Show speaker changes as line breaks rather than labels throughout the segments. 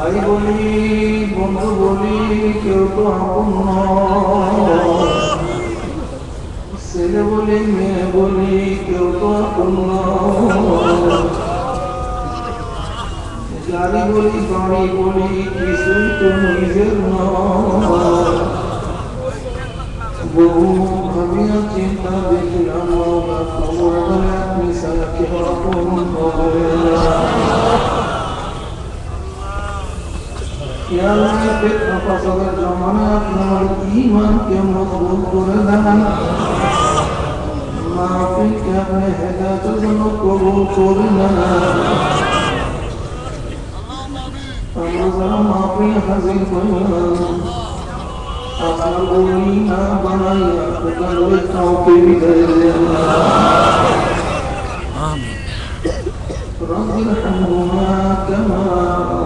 ভাই বলি বন্ধু বলি কেউ তো আপন নয়, ছেলে বলি মেয়ে বলি কেউ তো আপন নয়, গাড়ি বলি বাড়ি বলি কিছুই তো নিজের নয়। বহু ভাবিয়া চিন্তা দেখলাম খবর বলে আপনি সারা কেউ আপন হবে না। जमाना ईमान के मजबूत করে দেন মাফি কে अपने हिदायत जन कबूल করে নেন। আমরা যারা মাফি হাজির হইলাম আপনার বলি না বানাইয়া কাউকে কাউকে বিদায় দেন না। আমিন। رب ارحمهما كما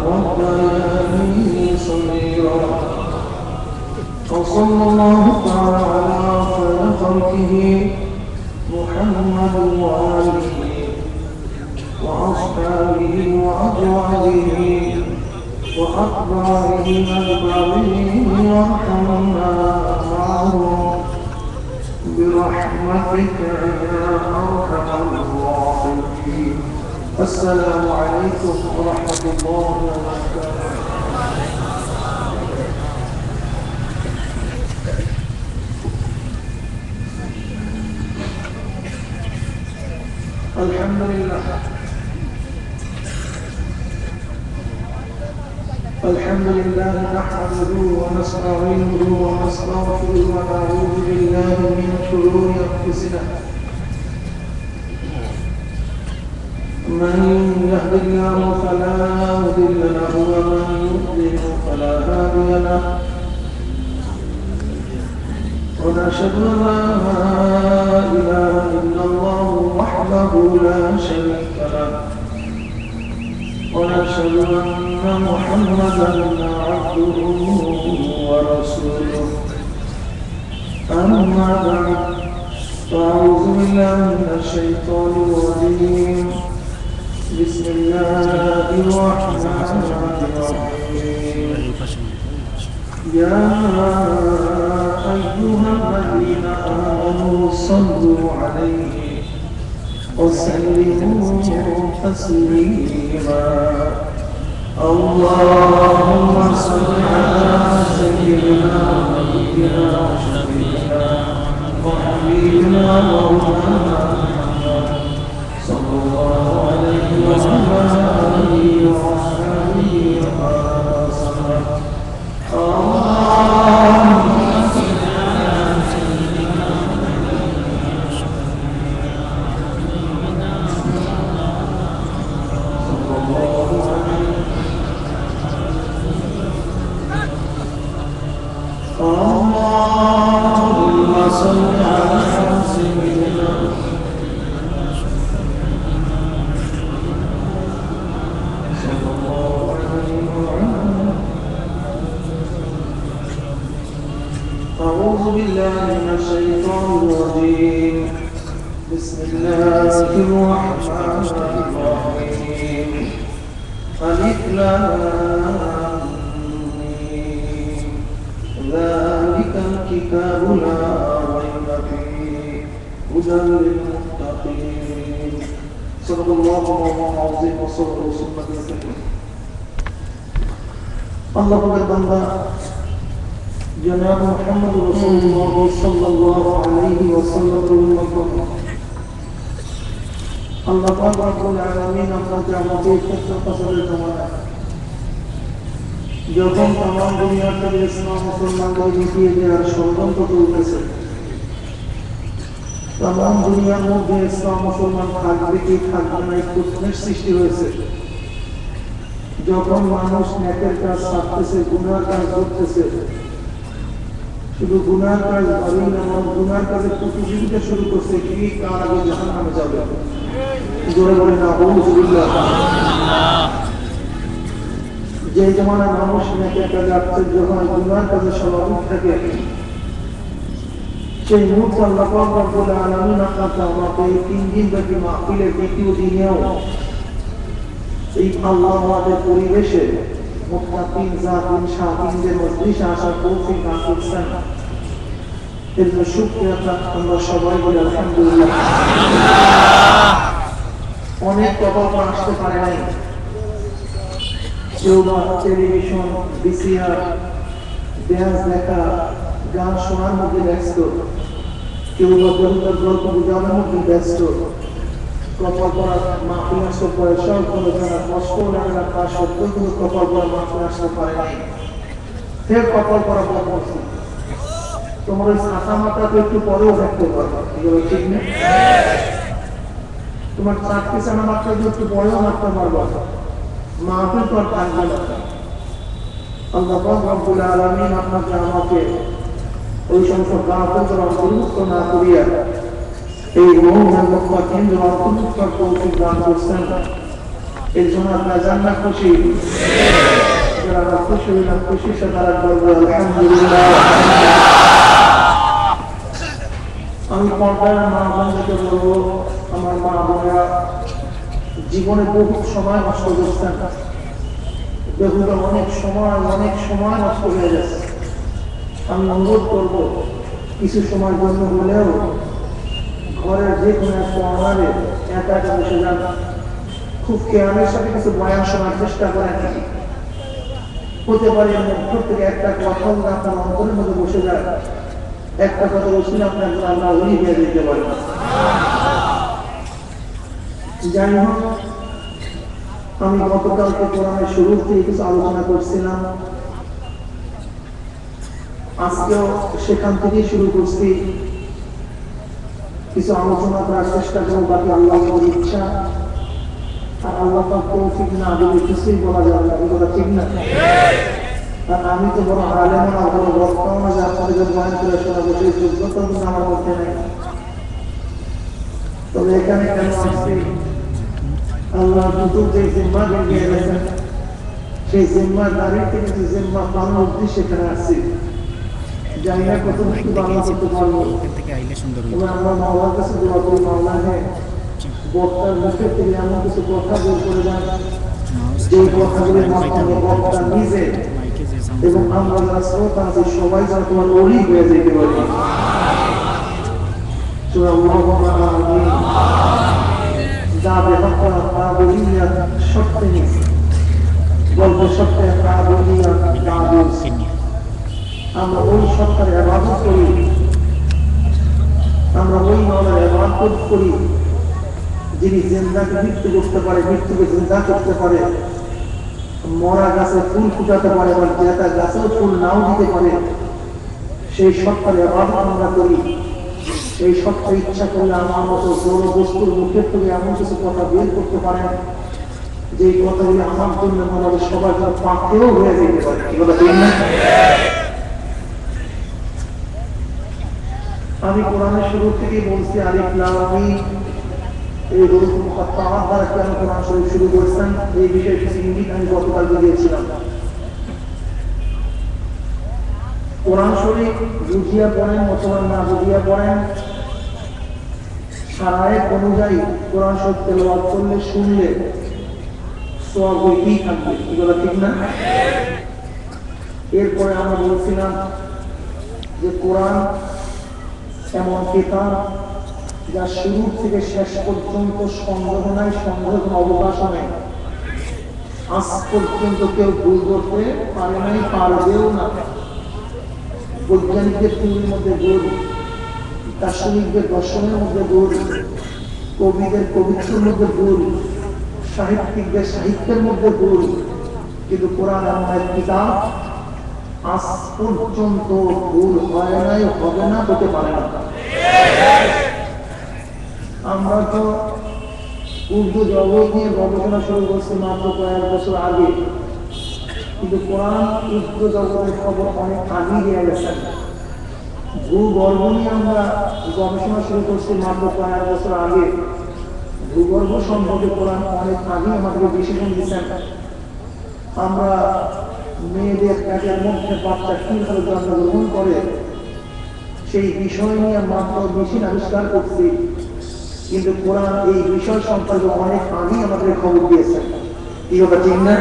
ربياني صغيرا. وصلى الله تعالى على خير خلقه محمد وآله وأصحابه وأزواجه وأتباعه أجمعين وارحمنا معهم برحمتك يا أرحم الراحمين. السلام عليكم ورحمة الله وبركاته. الحمد لله الحمد لله نحمده ونستعينه ونستغفره ونعوذ بالله من شرور أنفسنا من يهد الله فلا مضل له ومن يضلل فلا هادي له ونشهد أن لا إله إلا الله وحده لا شريك له ونشهد أن محمدا عبده ورسوله. أما بعد فأعوذ بالله من الشيطان الرجيم. بسم الله الرحمن الرحيم. يا أيها الذين آمنوا صلوا عليه وسلموا تسليما. اللهم صل على سيدنا ونبينا وشفيعنا وحبيبنا مولانا محمد صلى الله عليه وعلى آله وصحبه وسلم. اللهم صل على سيدنا اللهم صل على سيدنا أعوذ بالله من الشيطان الرجيم. بسم الله الرحمن الرحيم. ألف لام ميم. ذلك الكتاب لا ريب فيه هدى للمتقين. صدق الله العظيم وصدق رسول الله الكريم. الله أكبر. جناب محمد رسول الله صلى الله عليه وسلم الله رب العالمين আপনার জামাতে ক্ষেত্র ফসলের জামানায় যখন तमाम দুনিয়াতে ইসলাম মুসলমানদের মিটিয়ে দেওয়ার ষড়যন্ত্র চলতেছে, तमाम দুনিয়ার মধ্যে ইসলাম মুসলমান থাকবে কি থাকবে না এই প্রশ্নের সৃষ্টি হয়েছে। যখন মানুষ নেকের কাজ ছাড়তেছে, গুনার কাজ করতেছে, শুধু গুনার কাজ করেই না, গুনার কাজে প্রতিযোগিতা শুরু করছে কি কার আগে জাহান্নামে যাবে। জোরে বলে না আলহামদুলিল্লাহ। যে জামানায় মানুষ নেকের কাজে আসছে, যখন গুনার কাজে স্বাভাবিক থাকে, সেই মুহূর্তে আল্লাহ পাক রব্বুল আলামিন আপনাকে আমাকে এই 3 দিন ব্যাপী মাহফিলের দ্বিতীয় দিনেও এই আল্লাহওয়াদের পরিবেশে মুত্তাকিন জাকিন শাকিনদের মজলিসে আসার তৌফিক দান করছেন। এর জন্য শুকরিয়া আমরা সবাই বলি আলহামদুলিল্লাহ। অনেক প্রকল্প আসতে পারে নাই, কেউ বা টেলিভিশন, ভিসিআর, ড্যান্স দেখা, গান শোনার মধ্যে ব্যস্ত, কেউ বা কবিতার গল্প বোঝানোর মধ্যে ব্যস্ত। প্রকল্প মাহফিল আসতে পয়সাও কোনো জানা কষ্ট লাগে না, তার সত্ত্বেও কিন্তু প্রকল্প মাহফিল আসতে পারে নাই। ফের প্রকল্প করছি, তোমার ওই ছাতা মাথা তো একটু পরেও দেখতে পারবা, এগুলো ঠিক নেই। তোমার চাকরি চানা মাত্রা একটু পরেও মারতে পারবা, মাহফিল তো আর থাকবে না। আল্লাহ রব্বুল আলামিন আপনাকে আমাকে ওই সমস্ত গাফিলদের অন্তর্ভুক্ত না করিয়া এই মৌলানা মুত্তাকিনদের অন্তর্ভুক্ত তৌফিক দান করছেন। এর জন্য আপনার জান্নাত খুশি, যারা খুশি হইলাম, খুশি সে তারা বলবে আলহামদুলিল্লাহ। আমি পর্দার মা বোনদেরকে বলবো, আমার মা বোনেরা জীবনে বহু সময় নষ্ট করছেন, বেহুদা অনেক সময় নষ্ট হয়ে যাচ্ছে। আমি অনুরোধ করব, কিছু সময়ের জন্য হলেও ঘরের যে কোনো একটা অনারে একা একা বসে যান, খুব কেয়ামের সাথে কিছু বয়ান শোনার চেষ্টা করেন। হতে পারে মধ্য থেকে একটা কথা আপনার অন্তরের মধ্যে বসে যায়, একটা কথা বলছিল আপনার আল্লাহ উনি দিয়ে দিতে পারেন। যাই হোক, আমি গতকালকে কোরআনের শুরু থেকে কিছু আলোচনা করছিলাম, আজকেও সেখান থেকেই শুরু করছি। কিছু আলোচনা করার চেষ্টা করবো, বাকি আল্লাহর ইচ্ছা। আর আল্লাহ তৌফিক না দিলে কিছুই বলা যাবে না, এই কথা ঠিক না। আর আমি তো বড় আলেম না, বড় বক্তাও না যে আপনাদের বয়ান করে শোনাবো, সেই যোগ্যতা কিন্তু আমার মধ্যে নেই। তবে এখানে কেন আসছি, আল্লাহ দুটো যে জিম্মা দিয়ে গেছেন, সেই জিম্মাদারির থেকে যে জিম্মা পালন উদ্দেশ্যে এখানে আসছি। জানি না কত কিছু বাংলা করতে পারবো, তবে আমরা মাওলার কাছে দোয়া করি, মাওলা হ্যাঁ বক্তার মুখের থেকে এমন কিছু কথা বের করে দেন, যে কথাগুলির মাধ্যমে বক্তা নিজে এবং আমরা যারা শ্রোতা আছি সবাই যেন তোমার ওলি হয়ে যেতে পারি। যাবে সত্যি গল্প সত্যি আমরা ওই সত্তার ইবাদত করি, আমরা ওই মাওলার ইবাদত করি যিনি জিন্দাকে মৃত্যু করতে পারে, মৃত্যুকে জিন্দা করতে পারে, মরা গাছে ফুল ফুটাতে পারে, আবার জেতা গাছেও ফুল নাও দিতে পারে। সেই সত্তার ইবাদত আমরা করি। সেই সত্তা ইচ্ছা করলে আমার মতো জড় বস্তুর মুখের থেকে এমন কিছু কথা বের করতে পারেন, যে কথাগুলি আমার জন্য আমাদের সবার জন্য পাথেও হয়ে যেতে পারে। আমি কোরআনের শুরু থেকেই বলছি, আলিফ লাম মিম, এই হুরুফ মুকাত্তাআত দ্বারা কেন কোরআন শরীফ শুরু করেছেন, এই বিষয়ে কিছু ইঙ্গিত আমি গতকাল দিয়েছিলাম। কোরআন শরীফ বুঝিয়া পড়েন অথবা না বুঝিয়া পড়েন, শারায়েত অনুযায়ী কোরআন শরীফ তেলাওয়াত করলে, শুনলে সওয়াব হইতেই থাকবে, এগুলো ঠিক না? এরপরে আমরা বলছিলাম যে কোরআন এমন কিতাব যা শুরু থেকে শেষ পর্যন্ত সন্দেহ নাই, সন্দেহের অবকাশ নেই। আজ পর্যন্ত কেউ ভুল করতে পারে নাই, পারবেও না। বৈজ্ঞানিকদের থিওরির মধ্যে ভুল, দার্শনিকদের দর্শনের মধ্যে ভুল, কবিদের কবিত্বের মধ্যে ভুল, সাহিত্যিকদের সাহিত্যের মধ্যে ভুল, কিন্তু কোরআন এমন এক কিতাব আজ পর্যন্ত ভুল হয় নাই, হবে না, হতে পারে না। আমরা তো উর্দু জগৎ নিয়ে গবেষণা শুরু করছি মাত্র কয়েক বছর আগে, কিন্তু কোরআন উর্দু জগতের খবর অনেক আগেই দিয়ে গেছেন। ভূগর্ভ নিয়ে আমরা গবেষণা শুরু করছি মাত্র কয়েক বছর আগে। ভূগর্ভ সম্পর্কে কোরআন অনেক আগে আমাদেরকে ডিসিশন দিচ্ছেন। আমরা মেয়েদের পেটের মধ্যে বাচ্চা কিভাবে জন্মগ্রহণ করে সেই বিষয় নিয়ে মাত্র মেশিন আবিষ্কার করছি, কিন্তু কোরআন এই বিষয় সম্পর্কে অনেক আগেই আমাদের খবর দিয়েছেন। কি কথা ঠিক না?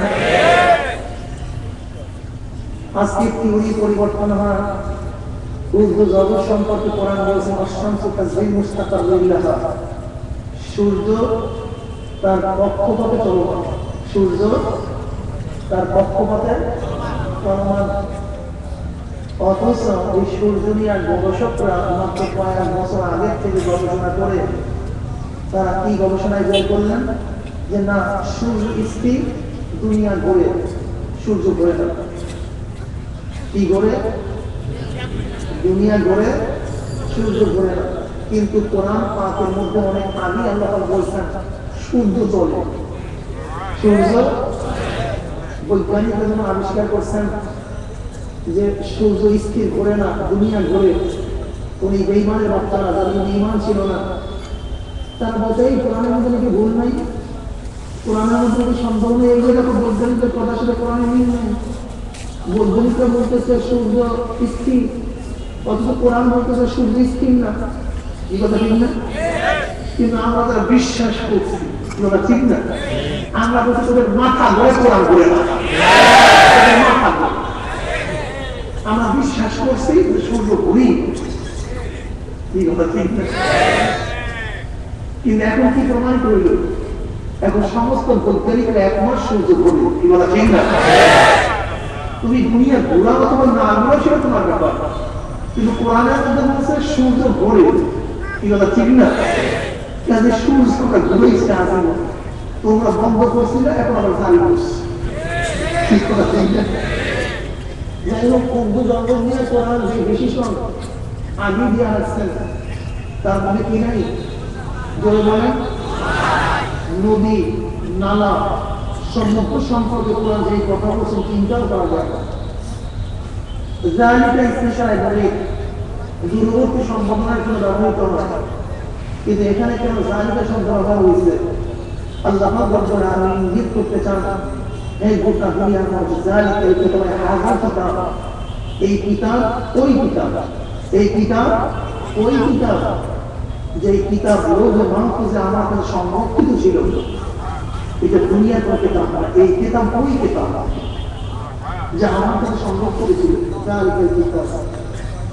আজকে থিওরি পরিবর্তন হয়। উর্দু জগৎ সম্পর্কে কোরআন বলছে আশ-শামসু তাজরি মুস্তাকাররিল্লাহ, সূর্য তার কক্ষপথে চলমান, সূর্য তার কক্ষপথে চলমান। অথচ এই সূর্য নিয়ে গবেষকরা মাত্র কয়েক বছর আগের থেকে গবেষণা করে তারা কি গবেষণায় বের করলেন যে না, সূর্য স্থির, দুনিয়া ঘোরে, সূর্য ঘোরে না। কি ঘোরে? দুনিয়া ঘোরে, সূর্য ঘোরে না। কিন্তু কোরআন পাকের মধ্যে অনেক আগে আল্লাহ বলছেন সূর্য চলে, সূর্য। বৈজ্ঞানিকরা যেন আবিষ্কার করছেন যে সূর্য স্থির ঘোরে না, দুনিয়া ঘোরে। উনি বেঈমানের বাচ্চারা, যাদের ঈমান ছিল না, তারা বলতে এই কোরআনের মধ্যে নাকি ভুল নাই, কোরআনের মধ্যে নাকি সন্দেহ নেই, এইগুলো দেখো বৈজ্ঞানিকদের কথা, সেটা কোরআনে মিল নেই। বৈজ্ঞানিকরা বলতেছে সূর্য স্থির, অথচ কোরআন বলতেছে সূর্য স্থির না। এই কথা ঠিক না? কিন্তু আমরা তারা বিশ্বাস করছি, ওটা ঠিক না। আমরা বলছি তোদের মাথা ঘুরে, কোরআন ঘুরে না। আমরা বিশ্বাস করছি যে সূর্য ঘুরি, এই কথা ঠিক না। কিন্তু এখন কি প্রমাণ করল? এখন সমস্ত বৈজ্ঞানিকরা একমত সূর্য ঘুরে, এই কথা ঠিক না। তুমি দুনিয়া ঘোরা অথবা না ঘোরা সেটা তোমার ব্যাপার, কিন্তু কোরআনের মধ্যে বলছে সূর্য ঘোরে, এই কথা ঠিক না। কাজে সূর্যটা ঘুরেছে আজীবন, তোমরা বন্ধ করছিলে, এখন আবার জারি করছি, ঠিক কথা ঠিক না। যাই হোক, উর্দু জগৎ নিয়ে কোরআন যে বিশেষণ আগে দিয়ে আসছেন, তার মানে কি নাই? জোরে বলেন, নদী নালা সমুদ্র সম্পর্কে কোরআন যে কথা বলছেন চিন্তাও করা যায় না। জালিকা ইসতিশারায় বলে দূরবর্তী সম্ভাবনার জন্য ব্যবহৃত হয়, কিন্তু এখানে কেন জালিকা শব্দ ব্যবহার হয়েছে? আল্লাহ রাব্বুল আলামিন ইঙ্গিত করতে চান এই গোটা দুনিয়ার মধ্যে জালিকা এই তোমার হাজার কিতাব, এই কিতাব ওই কিতাব, এই কিতাব ওই কিতাব, যে কিতাব রোজে মাহফুজে আমার কাছে সংরক্ষিত ছিল। এটা দুনিয়ার কোনো কিতাব না, এই কিতাব ওই কিতাব যা আমার কাছে সংরক্ষিত ছিল। জালিকা কিতাব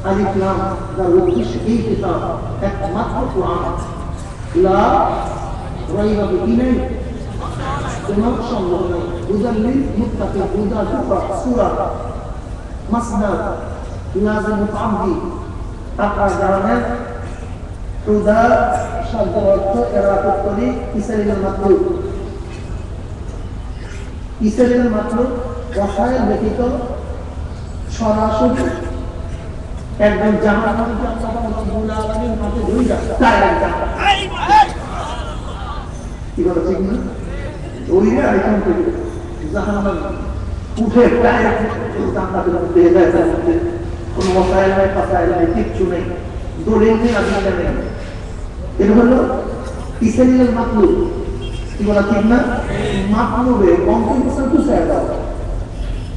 আলিফ লাম, যার উদ্দেশ্য এই কিতাব একমাত্র কোরআন, লা রাইবা ফিহি, নেই কোনো সন্দেহ নেই। হুদাল লিল মুত্তাকিন, হুদা দুফা সূরা মাসদার লাযিম মুতাআদ্দি, আপনার জানেন হুদা শব্দের অর্থ ইরাদাত করি ইসরাইলের মাতলুব, ইসরাইলের মাতলুব ওয়াসাইল ব্যতীত সরাসরি একদম জাহান্নামকে আল্লাহ রাব্বুল আলামিন মাঝে ধরে রাখছে, তাই কি বলে ঠিক না? ওই যে আইকন থেকে জাহান্নাম উঠে ডাইরেক্ট জান্নাতের মধ্যে যায়, তার মধ্যে কোনো ওয়াসাইল নাই, ফাসাইল নাই, কিচ্ছু নেই, দলিল নেই, আদিল্লা নেই। এটা হলো ইসরাইলের মাতলুব, কি বলা ঠিক না? মাতলুবে কন্ট্রিবিউশন টু সাইডা,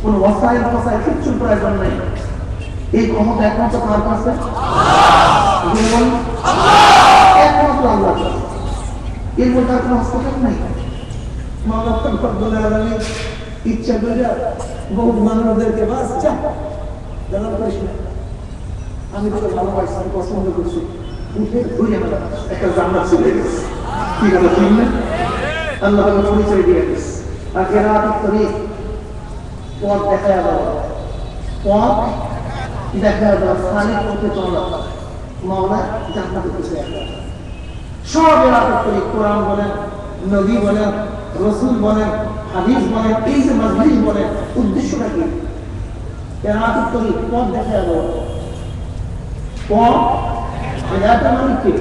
কোনো ওয়াসাইল ফাসাইল কিচ্ছু প্রয়োজন নেই। এই ক্ষমতা একমাত্র কার কাছে? একমাত্র আল্লাহর কাছে। এর মধ্যে আর কোনো হস্তক্ষেপ নেই। ইচ্ছা করে বহু মানুষদেরকে বাস যা জানা করিস না, আমি তোকে ভালোবাসি, আমি পছন্দ করছি, উঠে ঘুরে একটা জান্নাত চলে গেছে। কি কথা ঠিক না? আল্লাহ পরিচয় দিয়ে গেছে। আর এরা পথ দেখা দেওয়া, পথ দেখা দেওয়া, খালিক পথে চলা, মাওলা জান্নাতে পৌঁছে যাবে। সব এরাদত করি, কোরআন বলেন, নবী বলেন, রাসূল বলেন, হাদিস বলেন, এই যে মাজলিস বলেন, উদ্দেশ্যটা কি? এরাদত করি পথ দেখা দেওয়া, পথ হেদায়েতের মালিক কে?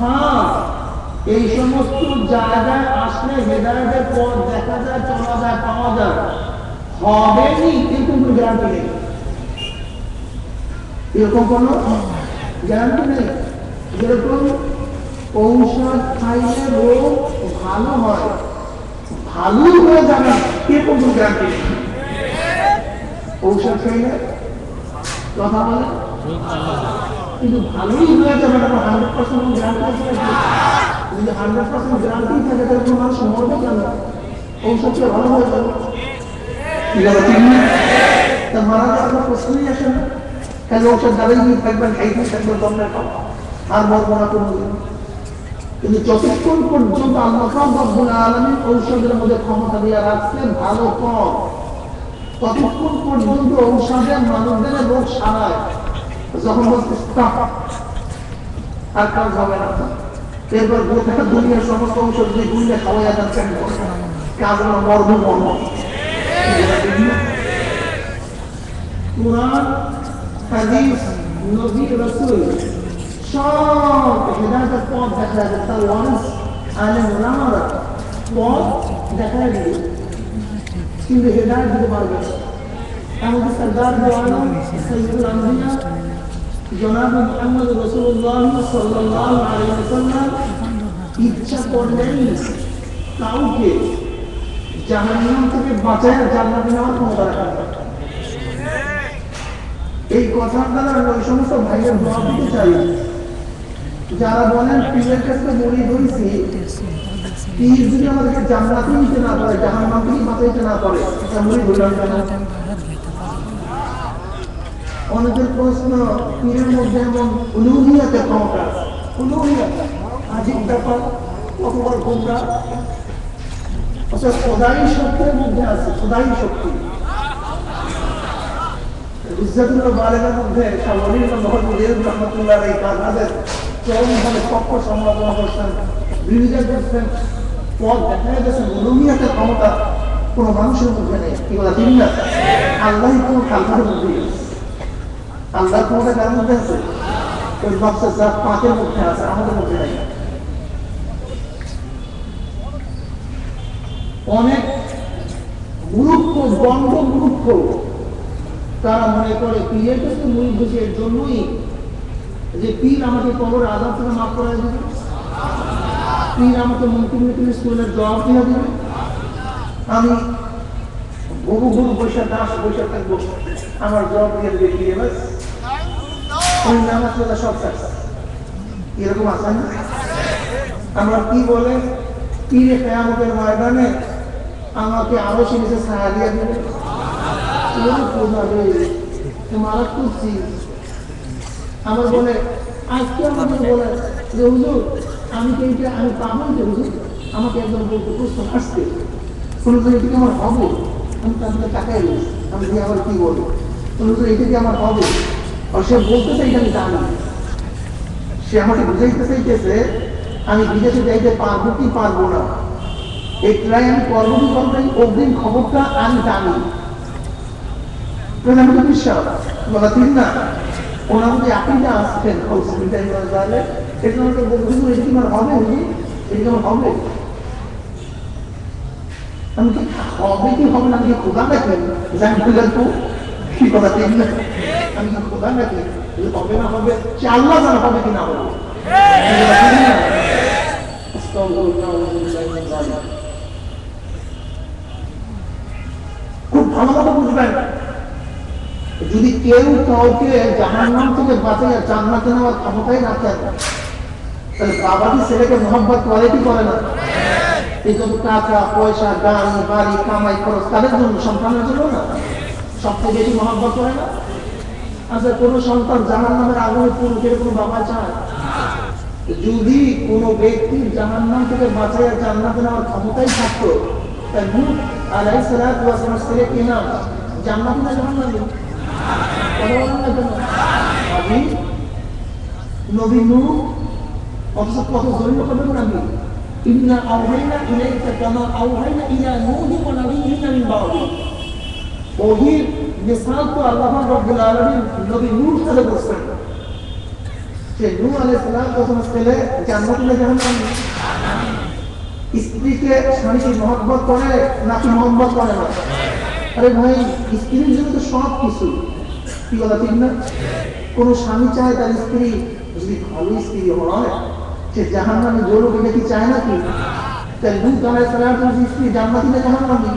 হ্যাঁ, এই সমস্ত জায়গায় আসলে হেদায়েতের পথ দেখা যায়, চলা যায়, পাওয়া যায়, হবেনি কিন্তু কোনো গ্যারান্টি নেই। এরকম কোনো গ্যারান্টি নেই। যেরকম ঔষধ খাইলে রোগ ভালো হয়, ভালোই হয়ে যাবে, এরকম কোনো গ্যারান্টি নেই। ঔষধ খাইলে কথা বলে কিন্তু ভালোই হয়ে যাবে না, 100% গ্যারান্টি আছে। যদি 100% গ্যারান্টি থাকে তাহলে কোনো মানুষ মরবে কেন? ঔষধ খেয়ে ভালো হয়ে যাবে, ঠিক আছে? তা মারা যাওয়ার প্রশ্নই আসে না। তাহলে ওষুধ দাঁড়িয়ে থাকবেন, খাইতে থাকবেন, দমনে খাওয়া আর মরবো না কোনোদিন। কিন্তু যতক্ষণ পর্যন্ত আল্লাহ রাব্বুল আলামিন ঔষধের মধ্যে ক্ষমতা দিয়ে রাখছেন ভালো কম, ততক্ষণ পর্যন্ত ঔষধের মানুষদের রোগ সারায়। যখন বলছে আর কাজ হবে না, এরপর গোটা দুনিয়ার সমস্ত ঔষধ দিয়ে গুলিয়ে খাওয়াই যাচ্ছেন, কাজ হলো মর্ম মর্ম। কুরআন, হাদিস, নবী, রাসূল সব হেদায়েতের পথ দেখা যাবে। তার ওয়ারিস আলেম ওলামারা পথ দেখা যাবে, কিন্তু হেদায়েত দিতে পারবে না। আমাদের সরদার দো আলম সৈয়দুল আম্বিয়া জনাব মুহাম্মদ রাসূলুল্লাহ সাল্লাল্লাহু আলাইহি ওয়াসাল্লাম ইচ্ছা করলেন কাউকে জাহান্নাম থেকে বাঁচায় জান্নাতে নেওয়ার ক্ষমতা রাখেন। এই কথার দ্বারা ওই সমস্ত ভাইয়ের জবাব দিতে চাই যারা বলেন পীরের কাছে মুরিদ হইছি, পীর যদি আমাদেরকে জান্নাতে নিতে না পারে, জাহান্নাম থেকে বাঁচাইতে না পারে, এটা মুরিদ হইলাম কেন? অনেকের প্রশ্ন, পীরের মধ্যে এমন উলুহিয়াতের ক্ষমতা, উলুহিয়াত আজিব ব্যাপার, কতবার গোমরা, অর্থাৎ খোদাই শক্তির মধ্যে আছে, খোদাই শক্তি। ইজ্জাতুল্লাহ বালেগার মধ্যে শাহ ওয়ালিউল্লাহ মুহাম্মদ রাহমাতুল্লাহ আলাইহি কাযের চরমভাবে পক্ষ সমালোচনা করছেন, বিরোধিতা করছেন, পথ দেখা যাচ্ছে উলুহিয়াতের ক্ষমতা কোনো মানুষের মধ্যে নেই। কি বলা ঠিক না? আল্লাহই কোনো খালকার মধ্যে, আল্লাহর ক্ষমতা কার মধ্যে আছে? ওই নফসের জাত পাকের মধ্যে আছে, আমাদের মধ্যে নাই। অনেক মূর্খ, গণ্ড মূর্খ, তারা মনে করে পীরের কাছে মুরিদ হয়েছে এর জন্যই যে পীর আমাকে কবর আযাব থেকে মাফ করে দেবে, পীর আমাকে মন্ত্রী স্কুলের জবাব দিয়ে দেবে, আমি বহু বহু পয়সা দাস পয়সা থাকবো, আমার জবাব দিয়ে দেবে কি বাস, ওই নামাজ পড়া সব শেষ। এরকম আছে না? আমরা কি বলে পীরে কিয়ামতের ময়দানে আমাকে আরো নিচে ছায়া দিয়ে দেবে, মারাত্মক চিজ। আমার বলে আজকে আমাকে বলে যে হুজুর আমি কিন্তু আমি পাবো যে হুজুর, আমাকে একদম বলতে প্রশ্ন আসছে, হুজুর এটা কি আমার হবে? আমি তাহলে টাকাই বলি, আমি দিয়ে আবার কি বলবো, হুজুর এটা কি আমার হবে? আর সে বলতে চাই আমি জানি, সে আমাকে বুঝাইতে চাইতেছে আমি বিদেশে যাইতে পারবো কি পারবো না, এটাই আমি করবো কি করবো, অগ্রিম খবরটা আমি জানি। আমাকে বিশ্বাস বলা ঠিক না, ওনার মধ্যে আপনি যা আসছেন এটা আমাকে বলবো এটা কি আমার হবে, এটা কি আমার হবে, আমি কি হবে কি হবে না, আমি কি খোদা নাকি জানি তো কি কথা ঠিক না, আমি কি খোদা নাকি হবে না হবে, সে আল্লাহ জানা হবে কি না হবে। খুব ভালো কথা বুঝবেন, যদি কেউ কাউকে জাহান্নাম থেকে বাঁচাইয়া জান্নাতে নেওয়ার ক্ষমতাই রাখেন, তাহলে বাবা কি ছেলেকে মহব্বত করে কি করে না? এই যত টাকা পয়সা গাড়ি বাড়ি কামাই খরচ তাদের জন্য, সন্তানের জন্য না, সবচেয়ে বেশি মহব্বত করে না? আচ্ছা কোন সন্তান জাহান্নামের আগুনে পড়ুক এর কোনো বাবা চায়? যদি কোনো ব্যক্তির জাহান্নাম থেকে বাঁচাইয়া জান্নাতে নেওয়ার ক্ষমতাই থাকতো, তাই নূহ আলাইহিস সালাতু ওয়াস সালামের ছেলে কি নাম? জান্নাতি না জাহান্নামী? নবী নূহ, অথচ কত জরুরি কথা বললাম, ইন্না আওহাইনা ইলাইকা কামা আওহাইনা ইলা নূহি ওয়া নাবিয়্যিনা মিন বা'দি। ওহীর মিসাল তো আল্লাহ রাব্বুল আলামিন নবী নূহ সাথে বলছেন, যে নূহ আলাইহিস সালাতু ওয়াস সালামের ছেলে জান্নাতি না জাহান্নামী? স্ত্রীকে স্বামীকে মহব্বত করে নাকি মহব্বত করে না? আরে ভাই, স্ত্রীর জন্য তো সব কিছু, কি বলা ঠিক না? কোন স্বামী চায় তার স্ত্রী যদি ভালো স্ত্রী হয় সে জাহান্নামে জ্বলুক, এটা কি চায় নাকি? তাই নূহ আলাইহিস সালামের স্ত্রী জান্নাতি না জাহান্নামী?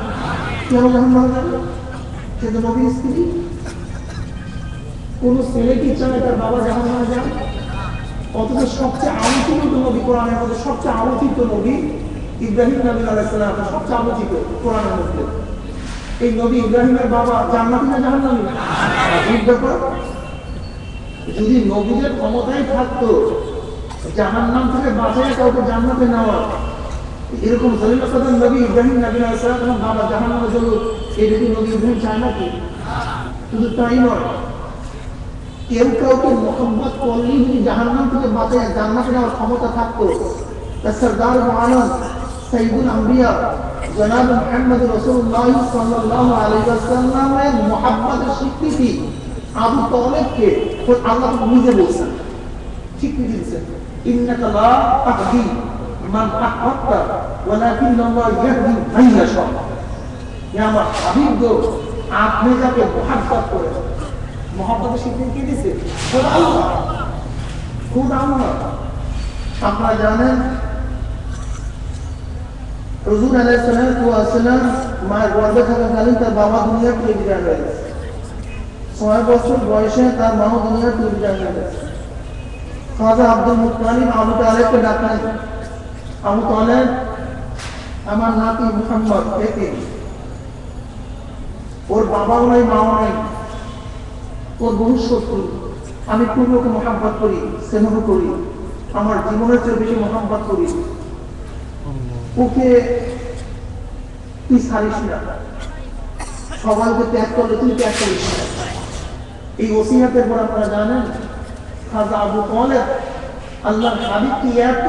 কেন জাহান্নামে যাবে? সে তো নবীর স্ত্রী। কোন ছেলে কি চায় তার বাবা জাহান্নামে যান? অথচ সবচেয়ে আলোচিত নবী কোরআনের মধ্যে, সবচেয়ে আলোচিত নবী ইব্রাহিম নবী আলাইহিস সালাম, সবচেয়ে আলোচিত কোরআনের মধ্যে। এই নবী ইব্রাহিমের বাবা জান্নাতি না জাহান্নামী? যদি নবীদের ক্ষমতায় থাকতো জাহান্নাম থেকে বাঁচায় কাউকে জান্নাতে নেওয়া, এরকম জলিলুল নবী ইব্রাহিম নবী আলাইহিস সালাম বাবা জাহান্নামে চলো, এটা কি নবী ইব্রাহিম চায় নাকি? শুধু তাই নয়, কেউ কাউকে মোহাম্মত করলেই যদি জাহান্নাম থেকে বাঁচায় জান্নাতে নেওয়ার ক্ষমতা থাকতো, সরদার মুআল্লাম সাইয়্যিদুল আম্বিয়া জনাব মুহাম্মদ রাসূলুল্লাহ সাল্লাল্লাহু আলাইহি ওয়াসাল্লামের মুহাব্বতের স্বীকৃতি আবু তালেবকে আল্লাহ নিজে বলছেন, স্বীকৃতি দিয়েছেন, ইন্নাকা লা তাহদি মান আহবাবতা ওয়ালাকিন্নাল্লাহ ইয়াহদি মান ইয়াশা। ইয়া আমার হাবিব গো, আপনি যাকে মুহাব্বত করেন, মুহাব্বতের স্বীকৃতি কে দিয়েছে? খোদা আল্লাহ, খোদা আল্লাহ। আপনারা জানেন হুজুর আলাইহিস সালাম মায়ের গর্ভে থাকাকালীন তার বাবা দুনিয়ার থেকে বিদায় হয়ে গেছে। 6 বছর বয়সে তার মা দুনিয়ার থেকে বিদায় হয়ে গেছে। খাজা আব্দুল মুত্তালিব আবু তালেবকে ডাকলেন, আবু তালেব, আমার নাতি মুহাম্মদ একে, ওর বাবাও নাই মাও নাই, ওর বহু শত্রু, আমি খুব ওকে মোহাব্বত করি, স্নেহ করি, আমার জীবনের চেয়ে বেশি মোহাব্বত করি, ওকে তুই ছাড়িস না, সবাইকে ত্যাগ করলে তুই ত্যাগ করিস না। এই ওসিয়তের পর আপনারা জানেন খাজা আবু তালেব আল্লাহর হাবিবকে এত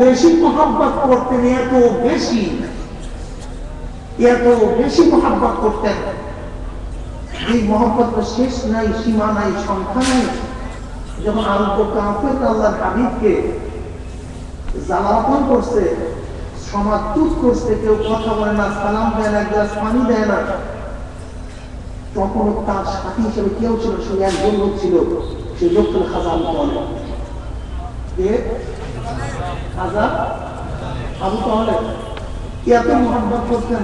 বেশি মোহাব্বত করতেন, এত বেশি মোহাব্বত করতেন, এই মোহাব্বতের শেষ নাই, সীমা নাই, সংখ্যা নাই। যখন আরব কাফের আল্লাহর হাবিবকে জ্বালাতন করছে, সমাদুত করছে, কেউ কথা বলে না, সালাম দেয় না, এক গ্লাস পানি দেয় না, তখন তার সাথী হিসেবে কেউ ছিল, সে একজন লোক ছিল, সেই লোক ছিল খাজা আবু তালেব। খাজা আবু তালেব এত মোহাম্মত করতেন,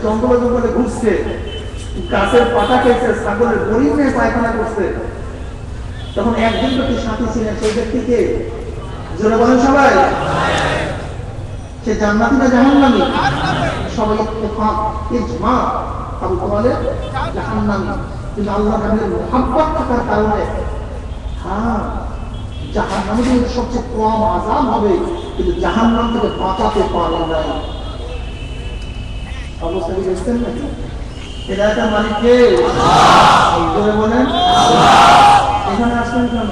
জঙ্গলে জঙ্গলে ঘুরছে, গাছের পাতা খেয়েছে, ছাগলের গরিব নিয়ে পায়খানা করছে, তখন একজন ব্যক্তি সাথী ছিলেন, সেই ব্যক্তিকে জোরে বলেন সবাই, সে জান্নাতি না জাহান্নামী? সবাই ইত্তেফাক ইজমা আবু তালেব জাহান্নামী। কিন্তু আল্লাহর নবীর মুহাব্বত থাকার কারণে হ্যাঁ, জাহান্নামে সবচেয়ে কম আযাব হবে, কিন্তু জাহান্নাম থেকে বাঁচাতে পারে নাই। অবস্থা কি দেখছেন নাকি? হেদায়েতের মালিক কে? আল্লাহ। বলেন এখানে আসছেন কেন?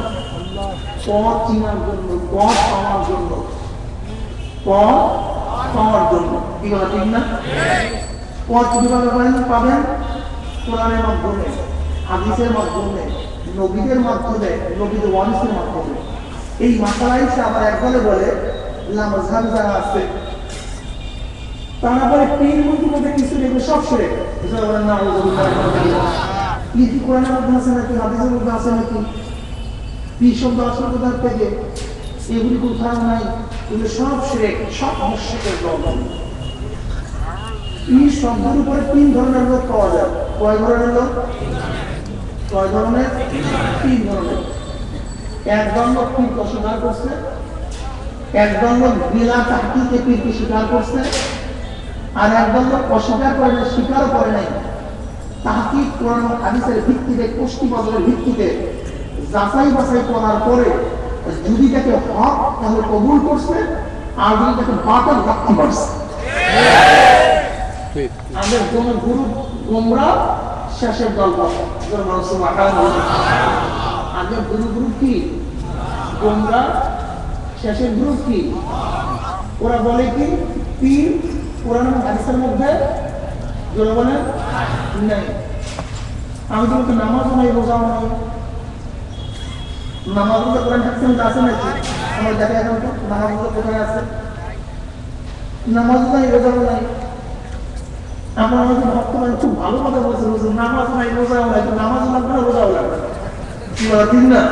পথ চিনার জন্য, পথ পাওয়ার জন্য, পথ পাওয়ার জন্য। কি কথা ঠিক না? পথ কিভাবে পাবেন? কোরআনের মাধ্যমে, হাদিসের মাধ্যমে, নবীদের মাধ্যমে, নবীদের ওয়ারিসের মাধ্যমে। এই মাসালাই সে আবার একবারে বলে লামাজহাব যারা আছে তারা বলে পীর মুরিদের মধ্যে কিছু দেখবে সব শিরক। যারা বলেন না পীর কি কোরআনের মধ্যে আছে নাকি, হাদিসের মধ্যে আছে নাকি? পীর শব্দ আসলে কোথার থেকে? এগুলি কোথাও নাই, এগুলো সব শিরক, সব মুশরিকের দল। পীর শব্দের উপরে 3 ধরনের লোক পাওয়া যায়। কয় ধরনের লোক? কয় ধরনের? 3 ধরনের। একদল লোক পীরকে অস্বীকার করছে, একদল লোক বিলা তাহকিকে পীরকে স্বীকার করছে, আর একদল লোক অস্বীকার করে না, স্বীকারও করে নাই, তাহকিক কোরআন হাদিসের ভিত্তিতে, কুশতি বদলের ভিত্তিতে যাচাই বাছাই করার পরে যদি তাকে হক তাহলে কবুল করছে, আর যদি তাকে বাতিল রাখতে পারছে। আমাদের কোন গুরু গোমরা শেষের দল পাবে। আগে গ্রুপ কি? গোমরা, শেষের গ্রুপ কি? ওরা বলে কি পীর কোরআন এবং হাদিসের মধ্যে জোরে বলেন নাই। আমি তোমাকে নামাজ নাই, রোজাও নাই, নামাজগুলো কোরআন হাদিসের মধ্যে আছে নাকি? আমার দেখে এখন তো নামাজগুলো কোথায় আছে? নামাজ নাই, রোজাও নাই। আমার আমাদের ভক্তগণ খুব ভালো কথা বলছে, নামাজ নাই, রোজাও নাই, নামাজ লাগবে না, রোজাও লাগবে না, ঠিক না?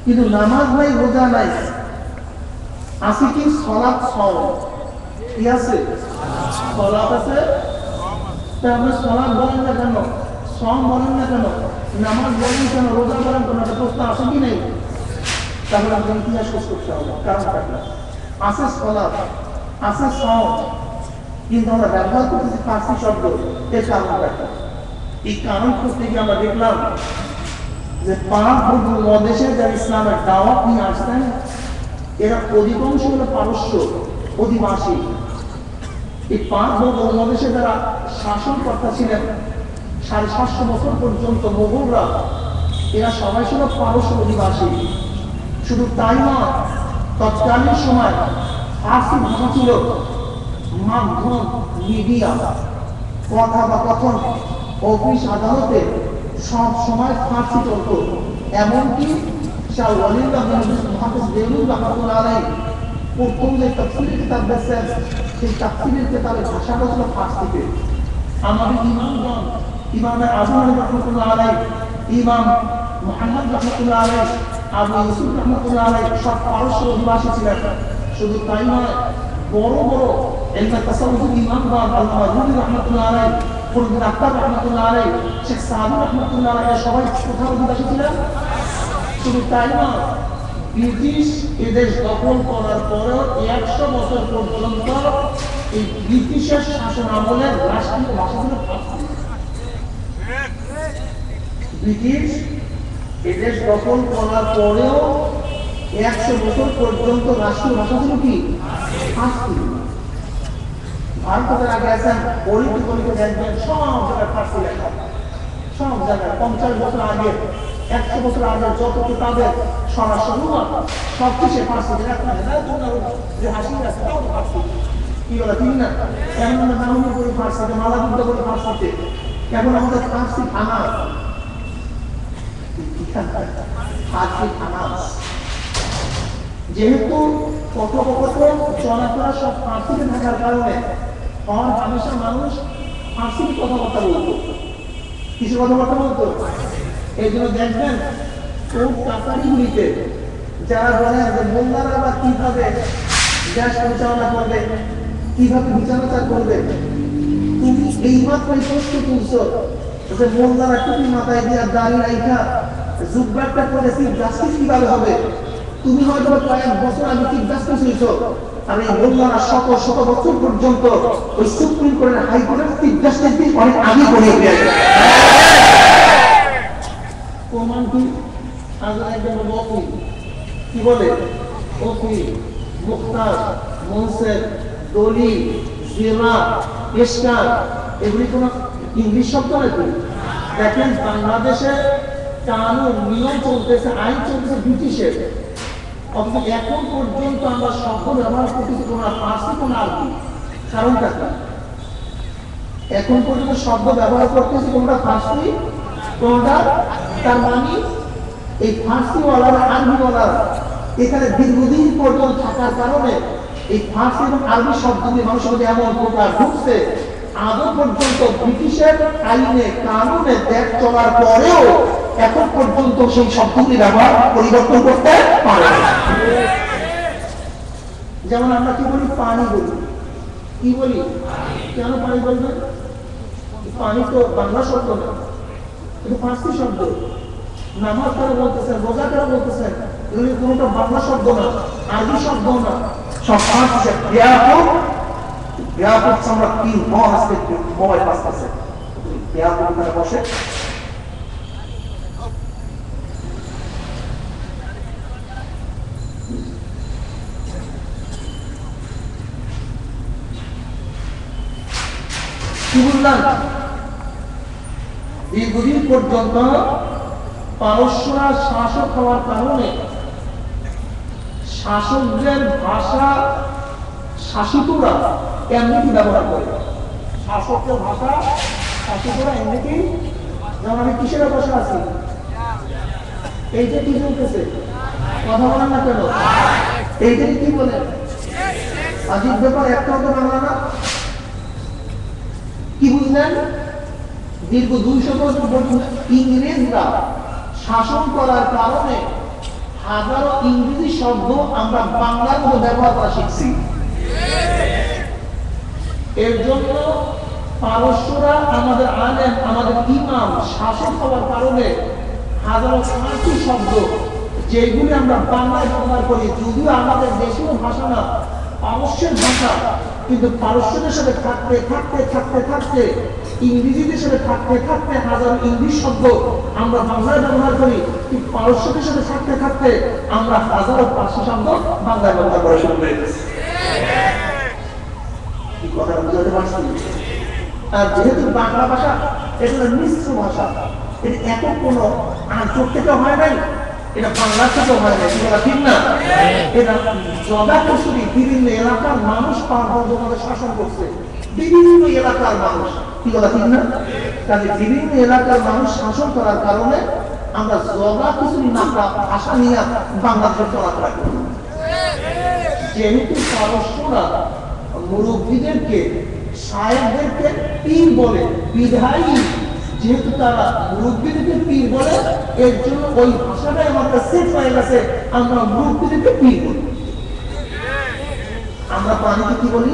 কিন্তু নামাজ নাই, রোজা নাই, আছে কি? সালাত, সাওম। কি আছে? সালাত আছে। তা আপনি সালাত বলেন না কেন, সাওম বলেন না কেন, নামাজ বলেন কেন, রোজা বলেন কেন? এটা প্রশ্ন আছে কি নেই? তাহলে আপনার ইতিহাস খোঁজ করতে হবে। কারণ আছে সালাত, আছে সাওম, কিন্তু আমরা ব্যবহার করতেছি ফার্সি শব্দ। এর কারণটা কি? এই কারণ খুঁজতে গিয়ে আমরা দেখলাম যে পাক উপমহাদেশে যারা ইসলামের দাওয়াত নিয়ে আসতেন এরা অধিকাংশ হলো পারস্য অধিবাসী। এই পাক উপমহাদেশে যারা শাসনকর্তা ছিলেন 750 বছর পর্যন্ত মোগলরা, এরা সবাই ছিল পারস্য অধিবাসী। শুধু তাই নয়, তৎকালীন সময় ফার্সি ভাষা ছিল মাধ্যম, মিডিয়া, কথা বা কথন, অফিস আদালতে সব সময় ফার্সি চলত। এমনকি শাহ ওয়ালিউল্লাহ মুহাদ্দিস দেওবন্দি রাহমাতুল্লাহ আলাইহি প্রথম যে তাফসীরের কিতাব লিখেছেন, সেই তাফসীরের কিতাবের ভাষাটা ছিল ফার্সিতে। আমাদের ইমামগণ, ইমাম আবু হানিফা রাহমাতুল্লাহ আলাইহি, ইমাম মুহাম্মদ রাহমাতুল্লাহ আলাইহি, আবু ইউসুফ রাহমাতুল্লাহ আলাইহি সব পারস্য অধিবাসী ছিলেন। শুধু তাই নয়, বড় বড় ইলমে তাসাউফের ইমামগণ আল্লামা রুমি রাহমাতুল্লাহ আলাইহি, ফরিদ আখতার রাহমাতুল্লাহ আলাইহি, শেখ সাদী রাহমাতুল্লাহ আলাইহি সবাই কোথাও অধিবাসী ছিলেন। শুধু তাই নয়, ব্রিটিশ এদেশ দখল করার পরেও 100 বছর পর্যন্ত এই ব্রিটিশের শাসন আমলের রাষ্ট্রীয় ভাষা ছিল ফার্সি। ব্রিটিশ এদেশ দখল করার পরেও 100 বছর পর্যন্ত রাষ্ট্রীয় ভাষা ছিল কি? ফার্সি। ভারতের আগে আছেন পলিটিক্যালি দেখবেন সব জায়গায় ফার্সি লেখা, সব জায়গায় 50 বছর আগে 100 বছর আগে যত কিতাবের সরাসরি সব কিছু ফার্সি লেখা। যে হাসি আছে তাও ফার্সি। কি বলে ঠিক না? কেমন আমরা নামনি করি ফার্সিতে, মালাবিদ্যা করি ফার্সিতে, কেমন আমাদের ফার্সি থানা, ফার্সি থানা। যেহেতু কথোপকথন চলাফেরা সব ফার্সিতে থাকার কারণে হর হামেশা মানুষ ফার্সিতে কথাবার্তা বলতো। কিছু কথাবার্তা বলতো। এই জন্য দেখবেন কোর্ট কাছারিগুলিতে যারা বলেন যে মোল্লারা আবার কিভাবে দেশ পরিচালনা করবে, কিভাবে বিচারাচার করবে, তুমি এইমাত্র এই প্রশ্ন তুলছো যে মোল্লারা টুপি মাথায় দিয়ে দাঁড়িয়ে রাইখা জুব্বাটা করে চিফ জাস্টিস কিভাবে হবে? তুমি হয়তো কয়েক বছর আগে চিফ জাস্টিস হয়েছো, আর এই মোল্লারা শত শত বছর পর্যন্ত ওই সুপ্রিম কোর্টের হাইকোর্টের চিফ জাস্টিস অনেক আগে করে গিয়েছে। প্রমাণ কি? আজ একজন ওকিল কি বলে? ওকিল, মুখতার, মুনসেফ, দলিল, জিরা, পেশকার, এগুলি কোনো ইংলিশ শব্দ নাকি? দেখেন বাংলাদেশে কানুন নিয়ম চলতেছে, আইন চলতেছে ব্রিটিশের, অথচ এখন পর্যন্ত আমরা শব্দ ব্যবহার করতেছি কোনটা ফার্সি কোনটা আরবি। কারণটা কি? এখন পর্যন্ত শব্দ ব্যবহার করতেছি কোনটা ফার্সি কোনটা, তার মানে এই ফার্সিওয়ালারা আরবিওয়ালারা এখানে দীর্ঘদিন পর্যন্ত থাকার কারণে এই ফার্সি এবং আরবি শব্দ দিয়ে মানুষের মধ্যে এমন প্রকার ঢুকছে, আদৌ পর্যন্ত ব্রিটিশের আইনে কানুনে দেশ চলার পরেও এখন পর্যন্ত সেই শব্দগুলি ব্যবহার পরিবর্তন করতে পারে। যেমন আমরা কি বলি? পানি বলি। কি বলি? কেন পানি বলবেন? পানি তো বাংলা শব্দ না, কিন্তু ফার্সি শব্দ। নামাজ কারা বলতেছেন, রোজা কারা বলতেছেন, এগুলি কোনোটা বাংলা শব্দ না, আরবি শব্দ না, সব ফার্সি। ব্যাপক আমরা কি হয় আজকে মোবাইল আসতেছে, ব্যাপক ওখানে বসে কি বললাম? দীর্ঘদিন পর্যন্ত পারস্যরা শাসক হওয়ার কারণে শাসকদের ভাষা শাসিতরা এমনিটি ব্যবহার করে। শাসকের ভাষা শাসিতরা এমনিটি, যেমন আমি কিসের বসে আছি, এই যে কি চলতেছে, কথা বলেন না কেন? এই যে কি বলেন? আজিব ব্যাপার, একটাও তো বাংলা না। কি বুঝলেন? দীর্ঘ 200 বছর পর্যন্ত ইংরেজরা শাসন করার কারণে হাজারো ইংরেজি শব্দ আমরা বাংলার মধ্যে ব্যবহার করা শিখছি। এর জন্য পারস্যরা আমাদের আলেম, আমাদের ইমাম শাসক হওয়ার কারণে হাজারো ফার্সি শব্দ যেগুলি আমরা বাংলায় ব্যবহার করি, যদিও আমাদের দেশীয় ভাষা না, পারস্যের ভাষা, কিন্তু পারস্যদের সাথে থাকতে থাকতে থাকতে থাকতে ইংরেজিদের সাথে থাকতে থাকতে হাজার ইংলিশ শব্দ আমরা বাংলায় ব্যবহার করি, কিন্তু পারস্যদের সাথে থাকতে থাকতে আমরা হাজারো পার্সি শব্দ বাংলায় ব্যবহার করা শুরু করে দিয়েছি। কি কথা বুঝতে পারছি? আর যেহেতু বাংলা ভাষা এটা মিশ্র ভাষা, এটা একক কোনো আঞ্চল থেকে হয় নাই, এটা বাংলা থেকে হয় নাই, ঠিক না? এটা জগাকসুরি বিভিন্ন এলাকার মানুষ পাঁচ শাসন করছে, বিভিন্ন এলাকার মানুষ, কি কথা ঠিক না? কাজে বিভিন্ন এলাকার মানুষ শাসন করার কারণে আমরা জগাকসুরি নামটা ভাষা নিয়ে বাংলাদেশের চলাফেরা করি। যেহেতু পারস্যরা মুরব্বীদেরকে সাহেবদেরকে পীর বলে, বিধায়ী যেহেতু তারা মুরব্বীদেরকে পীর বলে, এর জন্য ওই ভাষাটাই আমাদের সেট হয়ে গেছে, আমরা মুরব্বীদেরকে পীর বলি। আমরা পানিকে কি বলি?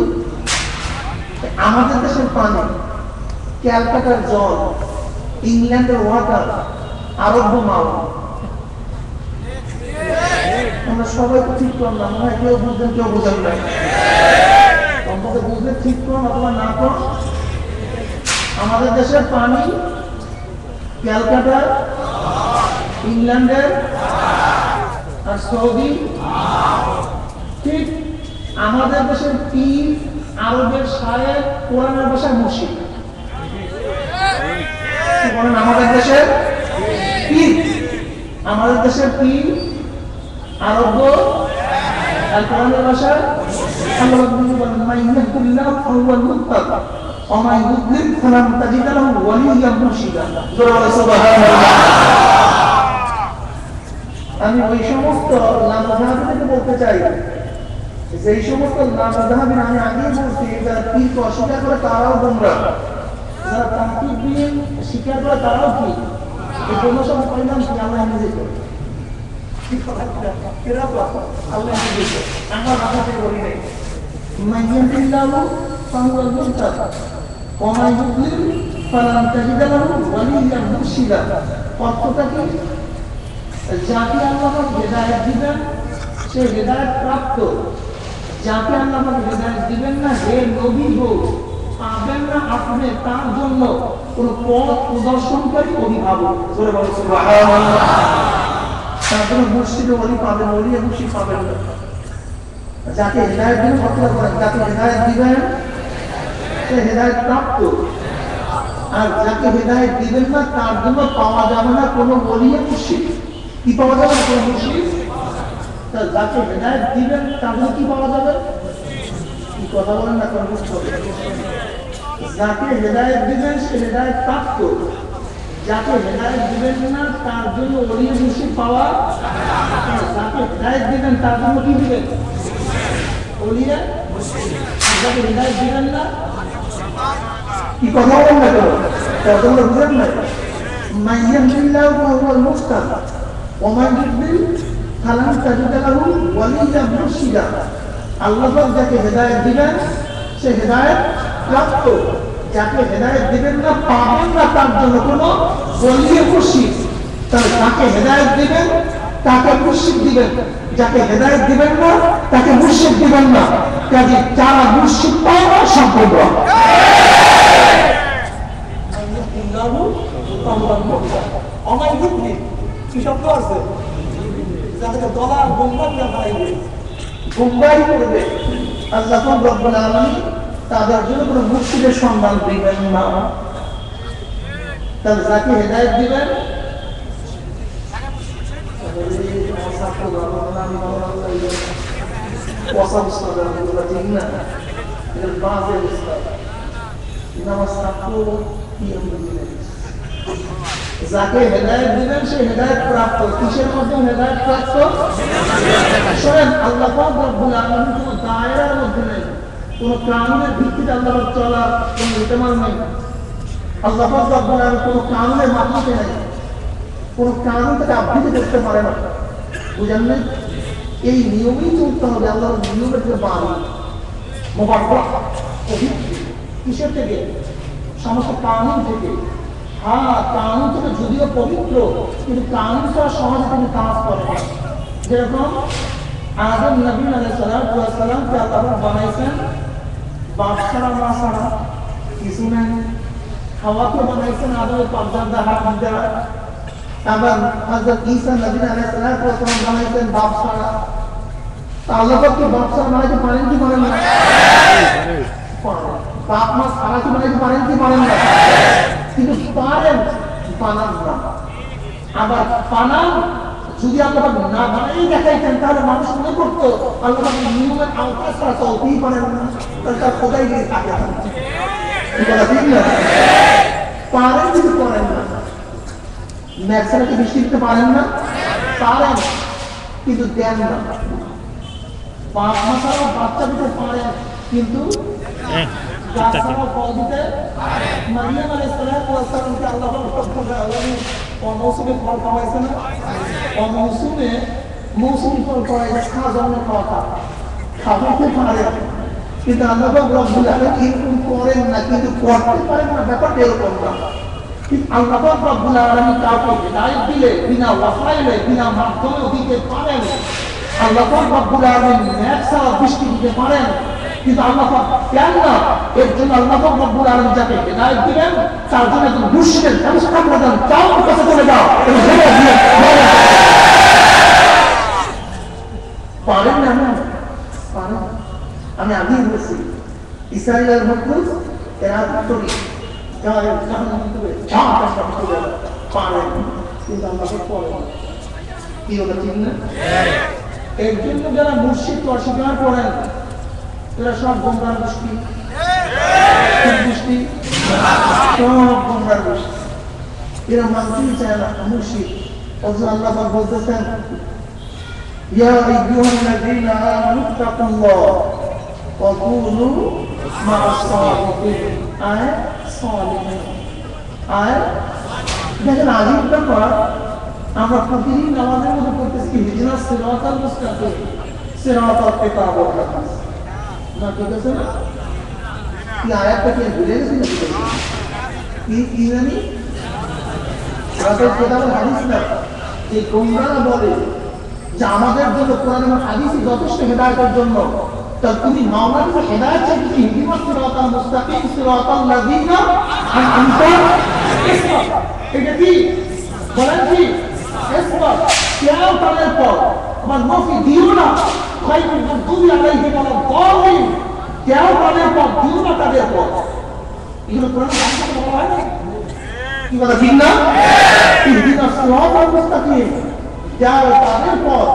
আমাদের দেশের পানি, ক্যালকাটার জল, ইংল্যান্ডের ওয়াটার, আরব্য মাল। আমরা সবাই তো ঠিক করলাম, মনে হয় কেউ বুঝলেন কেউ বুঝেন না। আমাদের বুঝলে ঠিক করুন অথবা না করুন, আমাদের দেশের পানি ক্যালকাটার, ইংল্যান্ডের আর সৌদি, ঠিক আমাদের দেশের পীর, আরবের শায়েখ, কোরআনের ভাষায় মুর্শিদ। বলেন আমাদের দেশের পীর, আমাদের দেশের পীর, আরব আর কোরআনের ভাষায় আল্লাহ বলেন মাইয়াতুল্লাহ ফাহুয়াল মুত্তাক ওয়া মান ইউদ্লিল ফালান তাজিদ লাহু ওয়ালিয়্যান মুরশিদা। সুবহানাল্লাহ। আমি ওই সমস্ত লামাযহাবিদেরকে বলতে চাই, যে সমস্ত লামাযহাবিন আমি আগে বলছি যারা পীরকে অস্বীকার করে তারাও গোমরাহ, যারা তানকিদ দিয়ে স্বীকার করে তারাও কি এই গোমরাহ সব পরিণাম কি আল্লাহ নিজে করে। আল্লাহ নিজে আমার ভাষাতে বলি নাই মাইয়াতুল্লাহ ফাহুয়াল মুত্তাক ওয়া মান ইউদ্লিল ফালান তাজিদ লাহু ওয়ালিয়্যান মুরশিদা। অর্থটা কি? যাকে আল্লাহ হেদায়েত দিবেন সে হেদায়েত প্রাপ্ত, যাকে আল্লাহ হেদায়েত দিবেন না, হে নবী হোক, পাবেন না আপনি তার জন্য কোন পথ প্রদর্শনকারী অভিভাবক। জোরে বলুন সুবহানাল্লাহ। তার জন্য মুর্শিদে ওলি পাবেন, ওলি মুর্শিদ পাবেন না। যাকে হেদায়েত দিবেন, অর্থ করেন যাকে হেদায়েত দিবেন সে হেদায়েত প্রাপ্ত, আর যাকে হেদায়েত দিবেন না তার জন্য পাওয়া যাবে না কোনো ওলি মুর্শিদ। কি পাওয়া যাবে না কোনো মুর্শিদ? যাকে হেদায়েত দিবেন তাহলে কি পাওয়া যাবে? কি কথা বলেন না কোন বুঝতে হবে। যাকে হেদায়েত দিবেন সে হেদায়েত প্রাপ্ত, যাকে হেদায়েত দিবেন না তার জন্য ওলি মুর্শিদ পাওয়া, যাকে হেদায়েত দিবেন তার জন্য কি দিবেন? ওলি মুর্শিদ। যাকে হেদায়েত দিবেন না, কি কথা বলেন না কেন? তোমরা বুঝেন না? মাইয়াতুল্লাহ ফাহুয়াল মুত্তাক ওয়া মান ইউদ্লিল ফালান তাজিদ লাহু ওয়ালিয়্যান মুরশিদা। আল্লাহ যাকে হেদায়েত দিবেন সে হেদায়েত প্রাপ্ত, যাকে হেদায়েত দিবেন না পাবেন না তার জন্য কোনো ওলি মুর্শিদ। তাহলে যাকে হেদায়েত দিবেন তাকে মুর্শিদ দিবেন, যাকে হেদায়েত দিবেন না তাকে মুর্শিদ দিবেন না। কাজে যারা মুর্শিদ পায় না সম্পূর্ণ কি শব্দ আছে যাদেরকে দলাল গুমরাহ করবে, আল্লাহ রাব্বুল আলামিন তাদের জন্য কোনো মুর্শিদের সন্ধান দিবেন না। তাহলে যাকে হেদায়েত দিবেন যাকে হেদায়েত দিবেন সে হেদায়েত প্রাপ্ত। কিসের মাধ্যমে হেদায়েত প্রাপ্ত? শোনেন, আল্লাহ পাক রব্বুল আলামিন কোনো দায়রার মধ্যে নেই, কোনো কানুনের ভিত্তিতে আল্লাহ চলার কোনো ইতিমাল নেই। আল্লাহ পাক রব্বুল আলামিন কোনো কানুনের মাধ্যমে নেই, কোনো কানুন থেকে আবৃত করতে পারে না। বুঝেন না? এই নিয়মেই চলতে হবে। আল্লাহর নিয়মের যে বাণী মোবারক কিসের থেকে? সমস্ত কানুন থেকে। হ্যাঁ, কানুন থেকে যদিও পবিত্র, কিন্তু কানুন ছাড়া সমাজে তিনি কাজ করে না। যেরকম আদম নবী আলাইহিস সালামকে আল্লাহ বানাইছেন বাপ ছাড়া মা ছাড়া কিছু নাই। হাওয়াকে বানাইছেন আদমের পাবজাদা হাত দ্বারা। আবার হযরত ঈসা নবী আলাইহিস সালাম বানাইছেন বাপ ছাড়া। আল্লাহ পাককে বাপ ছাড়া বানাইতে পারেন কি পারেন না? বাপ মা ছাড়া কি বানাইতে পারেন কি পারেন না? কিন্তু পারেন, বানান না। আবার বানান যদি আল্লাহ না বানাই দেখাইতেন তাহলে মানুষ মনে করতো আল্লাহ নিয়মের আওতায় ছাড়া চলতেই পারেন না, তাহলে তার খোদাই গিয়ে থাকে। পারেন কিন্তু করেন না। ম্যাক্সারাকে বৃষ্টি দিতে পারেন না? পারেন কিন্তু দেন না। বাপ মা ছাড়াও বাচ্চা দিতে পারেন কিন্তু গাছ ছাড়াও ফল দিতে মারিয়াম আলাইহিস সালামকে আল্লাহ অমৌসুমে ফল খাওয়াইছে না? অমৌসুমে মৌসুমি ফল খাওয়াইছে, খাওয়া খাওয়াতে পারে কিন্তু আল্লাহ রব্বুল আলামিন এরকম করেন না, কিন্তু করতে পারেন না। ব্যাপারটা এরকম না। আল্লাহ রব্বুল আলামিন কাউকে হিদায়াত দিলে বিনা ওয়াসাইলে বিনা মাধ্যমেও দিতে পারেন। আল্লাহ রব্বুল আলামিন ন্যাক ছাড়া বৃষ্টি দিতে পারেন কিন্তু আল্লাহ কেন না? এর জন্য আল্লাহ রব্বুল আলামিন যাকে হিদায়াত দিবেন তার জন্য একজন মুর্শিদের ব্যবস্থা করে দেন। যাও কাছে চলে যাও, পারেন না? পারেন। আমি আগেই বলছি ইসরাইল আর মকরুজ এরা তরি পারেন কিন্তু আল্লাহকে করেন। কি হলো ঠিক না? এর জন্য যারা মুর্শিদকে অস্বীকার করেন এরা সব গোমরাহ গোষ্ঠী, সব গোমরাহ গোষ্ঠী। এরা মানতেই চায় না মুর্শিদ। অথচ আল্লাহ পাক বলতেছেন ইয়া আইয়ুহাল্লাযীনা আমানু তাকুল্লাহ ওয়া কুনু মা'আস সাদিকিন। দেখেন আজিব ব্যাপার, আমরা প্রতিদিন নামাজের মধ্যে পড়তেছি ইহদিনাস সিরাতাল মুস্তাকিম সিরাতাল কিতাবুল হাদিস। না ঠিক আছে না? কি আয়াতটা কি ভুলে গেছি নাকি? কি জানি সিরাতাল কিতাবুল হাদিস না? এই গোমরাহ বলে যে আমাদের জন্য কোরআন এবং হাদিসই যথেষ্ট হেদায়েতের জন্য। তা তুমি মাওলানা হেদায়েত চাইতে কি ইহদিনাস সিরাতাল মুস্তাকিম সিরাতাল লাযীনা আনআমতা এটা কি বলেন? কি এসবার কেউ তাদের পর আমার নফি দিও না, খাইরুল মাগদুবি আলাইহিম ওয়া দাল্লিন, কেউ তাদের পর দিও না তাদের পর। এগুলো কোরআনে ভাষাতে বলা হয় না? কি বলা ঠিক না? ইহদিনাস সিরাতাল মুস্তাকিম, কেউ তাদের পর,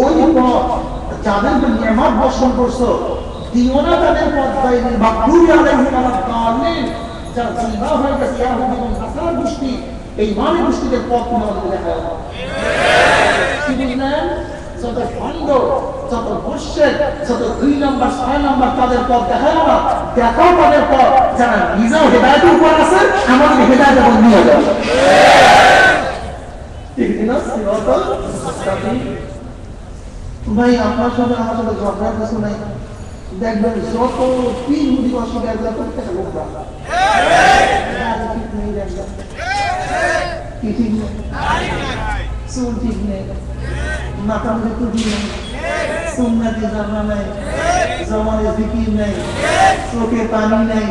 ওই পথ যাদের নিয়ামত বর্ষণ করছো, দিও না তাদের পথ। খাইরুল মাগদুবি আলাইহিম ওয়া দাল্লিন, যারা গুমরাহ হয়ে গেছে ইহুদি এবং নাসারা গোষ্ঠী, এই মানে গোষ্ঠীদের পথ তোমাদের দেখা হয়। কি বুঝলেন? যত ভণ্ড, যত মুশরিক, যত 2 নম্বর 6 নম্বর তাদের পথ দেখায় না, দেখাও তাদের পথ যারা নিজেও হেদায়েতের উপর আছে, আমাদের হেদায়েত এবং নিয়ে যাবে। ইহদিনাস সিরাতাল মুস্তাকিম। ভাই আপনার সাথে আমার সাথে ঝগড়া কিছু নাই। দেখবেন যত পীর মুদি অস্বীকার করে প্রত্যেকটা লোক ঠিক নেই, দেখবেন কি ঠিক নেই, চুল ঠিক নেই, মাথা মধ্যে টুপি নেই, সুন্নতি জামা নেই, জমানে জিকির নেই, চোখে পানি নেই।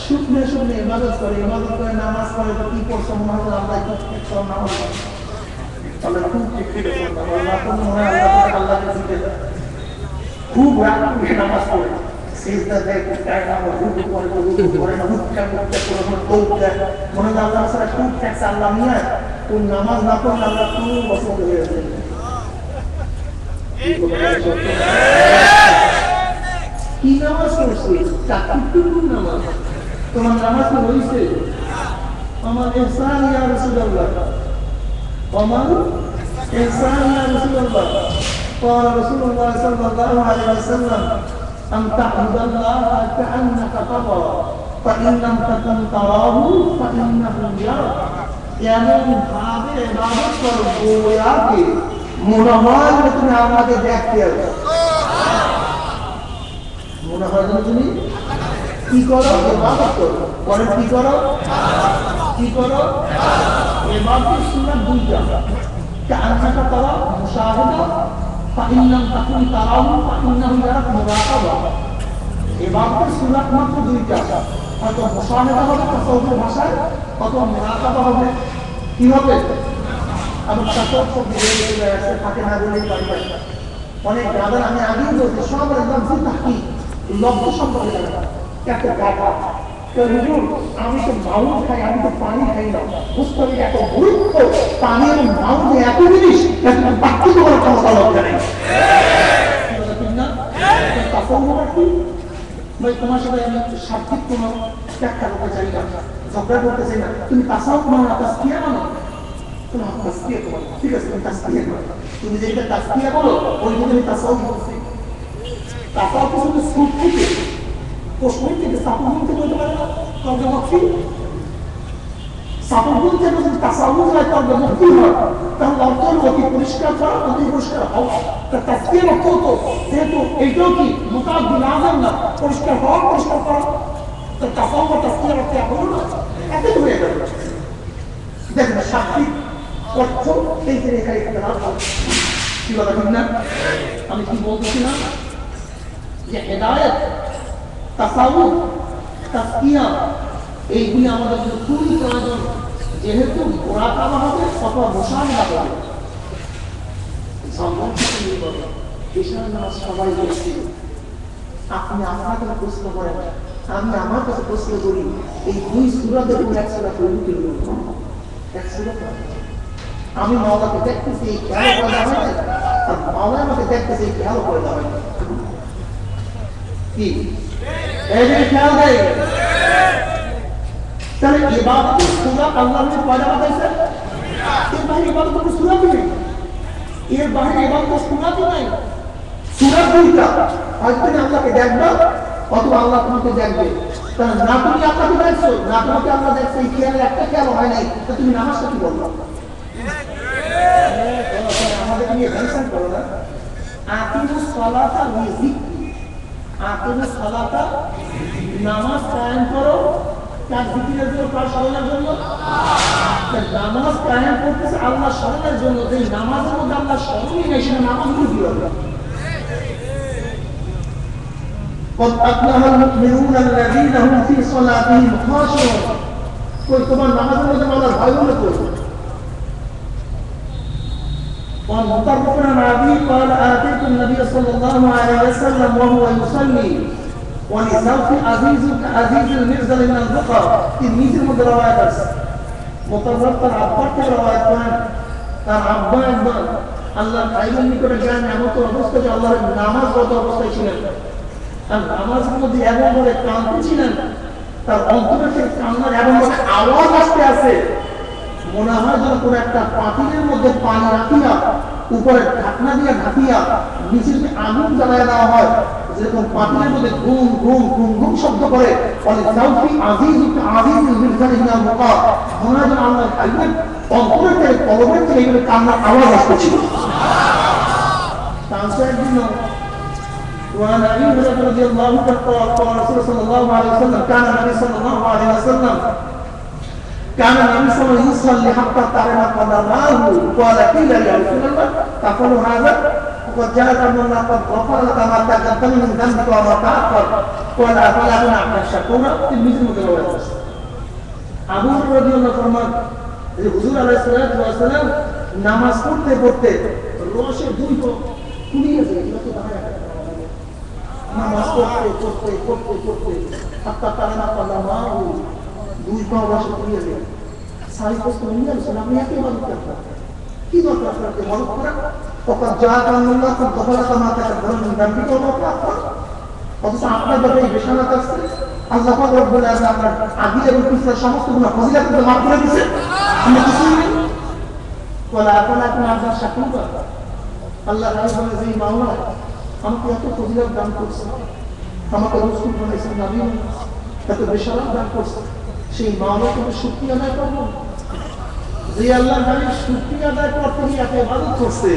শুকনে শুকনে ইবাদত করে নামাজ পড়ে, তো কি করছো মনে হয় আল্লাহ নামাজ পড়ে। খুব রাগ করে নামাজ পড়ে, সিজদা দেয়, কুটায় না, রুকু করে না, হুক্কা মুক্কা করে না, তৌব দেয়। মনে হয় আল্লাহ ছাড়া খুব ট্যাক্স আল্লাহ নিয়ে কোন নামাজ না পড়লে আল্লাহ খুব পছন্দ হয়ে যায়। কি নামাজ পড়ছে? চাকরিটুকু নামাজ। তোমার নামাজ তো হয়েছে? আমার ইহসান ইয়া রাসূলুল্লাহ, আমার ইহসান ইয়া রাসূলুল্লাহ। قال رسول الله صلى الله عليه وسلم أن تعبد الله كأنك تراه فإن لم تكن تراه فإنه يراك। এমন ভাবে ইবাদত করো গোয়াকে মনে হয় তুমি আমাকে দেখতে আসো। মনে হয় তুমি কি করো? ইবাদত করো। পরে কি করো? কি করো? ইবাদতের সুন্নাত দুইটা, কান্নাটা করো মুশাহাদা, فإن لم تكن تراه فإنه يراك مراقبة ইবাদতের সুরাত মাত্র দুইটা, হয়তো মুশাহাদা হবে তাসাউফের ভাষায়, অথবা মুরাকাবা হবে। কি হবে? আমি তাসাউফ শব্দ বলে আছে থাকে না বলেই পারি। অনেক ব্রাদার আমি আগেই বলছি সব একদম তাহকি লব্ধ সম্পর্কে জানা একটা গাধা। আমি তো মাউথ খাই, আমি তো পানি খাই না, বুঝতে হবে এত গুরুত্ব পানি এবং মাউথে এত জিনিস পার্থক্য করার ক্ষমতা লব্ধ নেই। তাসাউফটা কি? ভাই তোমার সাথে আমি শাব্দিক কোনো ব্যাখ্যা করতে চাই না, ঝগড়া করতে চাই না। তুমি তাসাউফ মানো না তাসকিয়া মানো, তুমি তাসকিয়া করো, ঠিক আছে তুমি তাসকিয়া করো। তুমি যেটা তাসকিয়া করো ওই জন্য আমি তাসাউফ বলছি। তাসাউফ শুধু সুখ থেকে প্রশ্ন থেকে সাপোর্ট থেকে বলতে পারে না তর্ক মুক্তি। সাপোর্ট থেকে যদি তাসাউফ হয় তর্ক মুক্তি হয়, তাহলে অর্থ হলো অতি পরিষ্কার করা, অতি পরিষ্কার হওয়া। তাসকিয়ার অর্থ হতো যেহেতু এইটাও কি মুতাআদ্দিল আযম না, পরিষ্কার হওয়া পরিষ্কার করা। তো তাসাউফ ও তাসকিয়ার অর্থ এখন না একই হয়ে গেল। দেখেন শাব্দিক অর্থ এই যে এখানে ইখতিলাফ কি বলা ঠিক না? আমি কি বলতেছিলাম যে হেদায়েত, তাসাউফ, তাসকিয়া এইগুলি আমাদের জন্য খুবই প্রয়োজন, যেহেতু মুরাকাবা হবে অথবা মুশাহাদা হবে। সবাই বলছি আপনি আপনার কাছে প্রশ্ন করেন, আমি আমার কাছে প্রশ্ন করি, এই দুই সূরাতের কোন এক সূরা পড়তে হবে? এক সূরা আমি মাওলাকে দেখতেছি এই খেয়াল পয়দা হয় না, আর মাওলা আমাকে দেখতেছি এই খেয়াল পয়দা হয় না। কি এই যে খেয়াল দেয় তাহলে ইবাদতের সূরা আল্লাহ ने পয়দা বানাইছে, এর বাইরে ইবাদতের সূরা কি নেই, এর বাইরে ইবাদতের সূরা কি নাই। সূরা দুইটা, হয়তো তুমি আল্লাহকে দেখবা অথবা আল্লাহ তোমাকে দেখবে। তাহলে না তুমি আল্লাহকে দেখছো না তোমাকে আল্লাহ দেখছে, এই খেয়াল একটা খেয়াল হয় নাই, তো তুমি নামাজটা কি বলবা? আমাদের নিয়ে টেনশন করো না। আকিমুস সালাতা লিযিকরি, আকিমুস সালাতা নামাজ কায়েম করো কার জিকিরের জন্য, কার স্মরণের জন্য? নামাজ কায়েম করতেছে আল্লাহ স্মরণের জন্য। যে নামাজের মধ্যে আল্লাহ স্মরণই নেই সেটা নামাজগুলো কি হবে? قد أفلح المؤمنون الذين هم في صلاتهم خاشعون। কই তোমার নামাজের মধ্যে আল্লাহর ভয় হলো কই? ومطرف عن أبي قال آتيت النبي صلى الله عليه وسلم وهو يصلي ولسوف عزيز كعزيز المرزل من البقر। تلميذ المدى رواية بس مطرف তার আব্বার থেকে রওয়ায়াত করেন, তার আব্বা একবার আল্লাহর আইনের নিকটে জ্ঞান এমত অবস্থা যে আল্লাহর নামাজরত অবস্থায় ছিলেন, আর নামাজের মধ্যে এমন ভাবে কাঁদতেছিলেন, তার অন্তরে থেকে কান্নার এমন ভাবে আওয়াজ আসতে আছে, মনে হয় যেন কোনো একটা পাতিলের মধ্যে পানি রাখিয়া উপরে ঢাকনা দিয়ে ঢাকিয়া নিচে যদি আগুন জ্বালায় দেওয়া হয়, যেরকম পাতিলের মধ্যে ঘুম ঘুম ঘুম ঘুম শব্দ করে, ফলে সাউফি আজিজ আজিজ মির্জানি হিনা মুকা, মনে হয় যেন আল্লাহর হাবিবের অন্তরের থেকে কলবের থেকে এগুলো কান্নার আওয়াজ আসতেছিল। তারপর একদিন وعن أبي هريرة رضي الله عنه قال رسول صلى الله عليه وسلم كان النبي صلى الله عليه وسلم كان النبي صلى الله عليه وسلم يصلي حتى ترى قدماه قال قيل يا رسول الله تقول هذا وقد جاءك أن الله قد غفر لك ما تقدم من ذنبك وما تأخر قال أفلا أكون عبدا شكورا تلميذ المتواضع আবু হুরায়রা রাদিয়াল্লাহু ফরমান যে হুজুর আলাইহিস সালাতু ওয়াস সালাম নামাজ পড়তে পড়তে রোশে দুই পা কুলিয়ে যায়, এটা তো দাঁড়ায় নামাজ পড়তে পড়তে পড়তে পড়তে হাত্তা তারানা কালামাহু, দুই পা রোশে কুলিয়ে যায়। সারি প্রশ্ন নিয়ে আসলে আপনি এত ইবাদত করতেন, কি দরকার আপনাকে ইবাদত করা? ওকাদ জাআকা আল্লাহ কদ গফারা মা তাকাদ্দাম মিন যামবিকা ওয়া মা তাআখার। অথচ আপনার ব্যাপারে বিশালাত আছে, আল্লাহ পাক রব্বুল আলামিন আপনার আগে এবং পিছনের সমস্ত গুনাহ ফজিলাতকে মাফ করে দিয়েছেন, আমরা কিছুই নেই। ওয়ালা আফালা কুন আবদান শাকুরা, আল্লাহ তাআলা বলে যে মাওলা আমাকে এত ফজিলত দান করছে, আমাকে রাসূল বানাইছেন, নবী এত বিশালাত দান করছে, সেই মাওলাকে আমি শুকরিয়া আদায় করব। যে আল্লাহর বাণীর শুকরিয়া আদায় করতে গিয়ে এত ইবাদত করছে,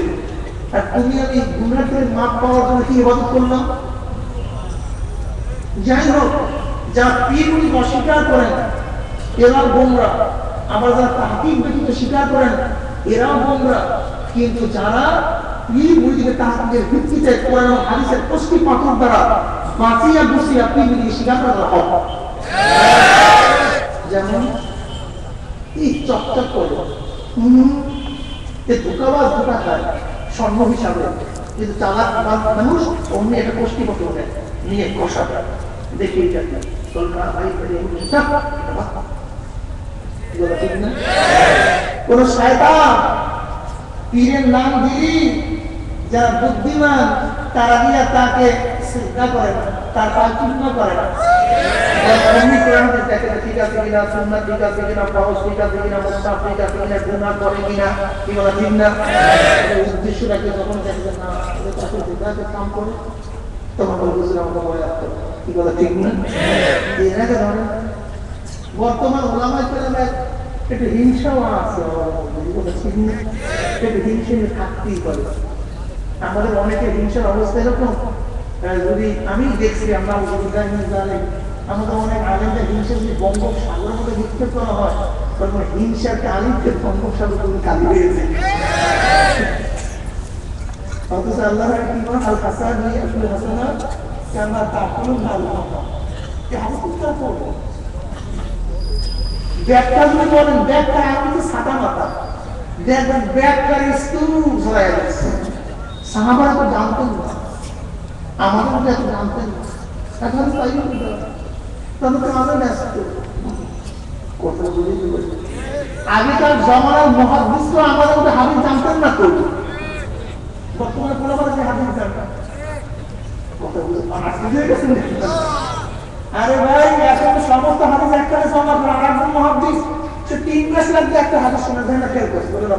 আর তুমি আমি গুনাহের মাফ পাওয়ার জন্য কি ইবাদত করলাম? যাই হোক, যারা পীরগুলি অস্বীকার করেন এরাও গোমরা, আবার যারা তাহকিক ব্যতীত স্বীকার করেন এরাও গোমরা। কিন্তু যারা এই মুজিবে তাহকিকের ভিত্তিতে কোরআন ও হাদিসের তসকি পাথর দ্বারা বাঁচিয়া বসিয়া পৃথিবীকে স্বীকার করা হক। যেমন এই চকচক করে ধোকাবাজ ধোকা খায় স্বর্ণ হিসাবে, কিন্তু চালাক মানুষ অন্য একটা গোষ্ঠী পত্র নেয় নিয়ে কষা দেখে কোন শয়তান পীরের নাম দিলি যারা বুদ্ধিমান তারা দিয়া তাকে শ্রদ্ধা করে না, তার পাল চিহ্ন করে না। ঠিক আছে কিনা, সুন্নাত ঠিক আছে কিনা, ফরজ ঠিক আছে কিনা, মুস্তাহাব ঠিক আছে কিনা, গুনাহ করে কিনা, কি বলা ঠিক না? উদ্দেশ্যটাকে যখন দেখবেন না তাকে বিদাতে কাম করে তখন বুঝলে আমাকে মনে রাখতে কি বলা ঠিক না? এটাকে ধরেন বর্তমান ওলামায়ে কেরামের একটু হিংসাও আছে, একটু হিংসা থাকতেই পারে। আমাদের অনেকের হিংসার অবস্থা এরকম, যদি আমি দেখছি আমরা আমাদের অনেক আলেমদের হিংসা যদি বঙ্গোপসাগরের মধ্যে নিক্ষেপ করা হয় তখন হিংসাকে আলিমকে বঙ্গোপসাগর করে কালি হয়েছে। অথচ আল্লাহ কি বলেন, আল হাসান নিয়ে আসলে হাসানা কেন তাকুল না করবো ব্যাগটা যদি বলেন ব্যাগটা আমি তো ছাতা মাথা দেখবেন ব্যাগটার স্তূপ ধরা যাচ্ছে। সাহাবারা তো জানতেন না, আমাদের মধ্যে এত জানতেন না, এখন তাই তাদের আমাদের ব্যস্ত কথা বলে আগেকার জমানার মহাদিস তো আমাদের মধ্যে হাদিস জানতেন না তো, বর্তমানে বলে বলে যে হাদিস জানতেন কথা বলে আরে ভাই এখন সমস্ত হাদিস একটা জমা করে আরেকজন মহাদিস সে 3 মাস লাগবে একটা হাদিস শোনা যায় না, ফেল করছে বলে না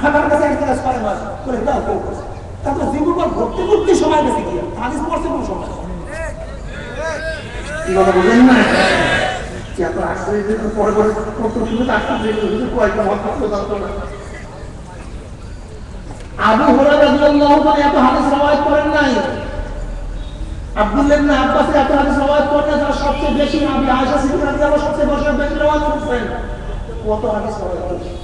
আমার কাছে একটা সাড়ে মাস বলে দাও ফেল করছে, তারপর জীবনভর ভর্তি করতে সময় গেছে গিয়া হাদিস পড়ছে কোন সময় কি কথা বলেন না? কি এত আশ্চর্য পরে পরে কত শুনে আশ্চর্য কয়েকটা মত জানতো না। আবু হুরায়রা রাদিয়াল্লাহু তাআলা এত হাদিস রওয়ায়াত করেন নাই, আব্দুল্লাহ ইবনে আব্বাস এত হাদিস রওয়ায়াত করেন, যারা সবচেয়ে বেশি নবী আয়েশা সিদ্দিকা রাদিয়াল্লাহু সবচেয়ে বেশি রওয়ায়াত করেছেন, কত হাদিস রওয়ায়াত করেছেন।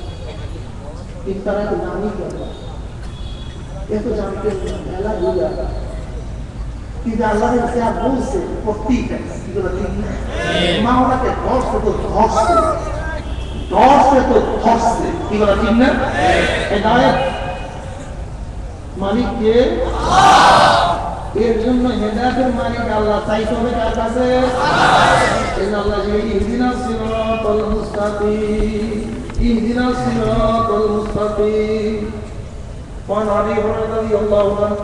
তিন তারা তো জানি কেন এত জানতে মেলা বুঝা কিন্তু আল্লাহর কাছে আর বলছে প্রত্যেকটা এগুলো ঠিক না। মা ওনাকে ধরছে তো ধরছে, ধরছে তো ধরছে, এগুলো ঠিক না? হেদায়েত মালিক কে? এর জন্য হেদায়েতের মালিক আল্লাহ, চাইতে হবে কার কাছে? আল্লাহ যে ইহদিনাস সিরাতাল মুস্তাকিম, ইহদিনাস সিরাতাল মুস্তাকিম। وعن ابي هريره رضي الله عنه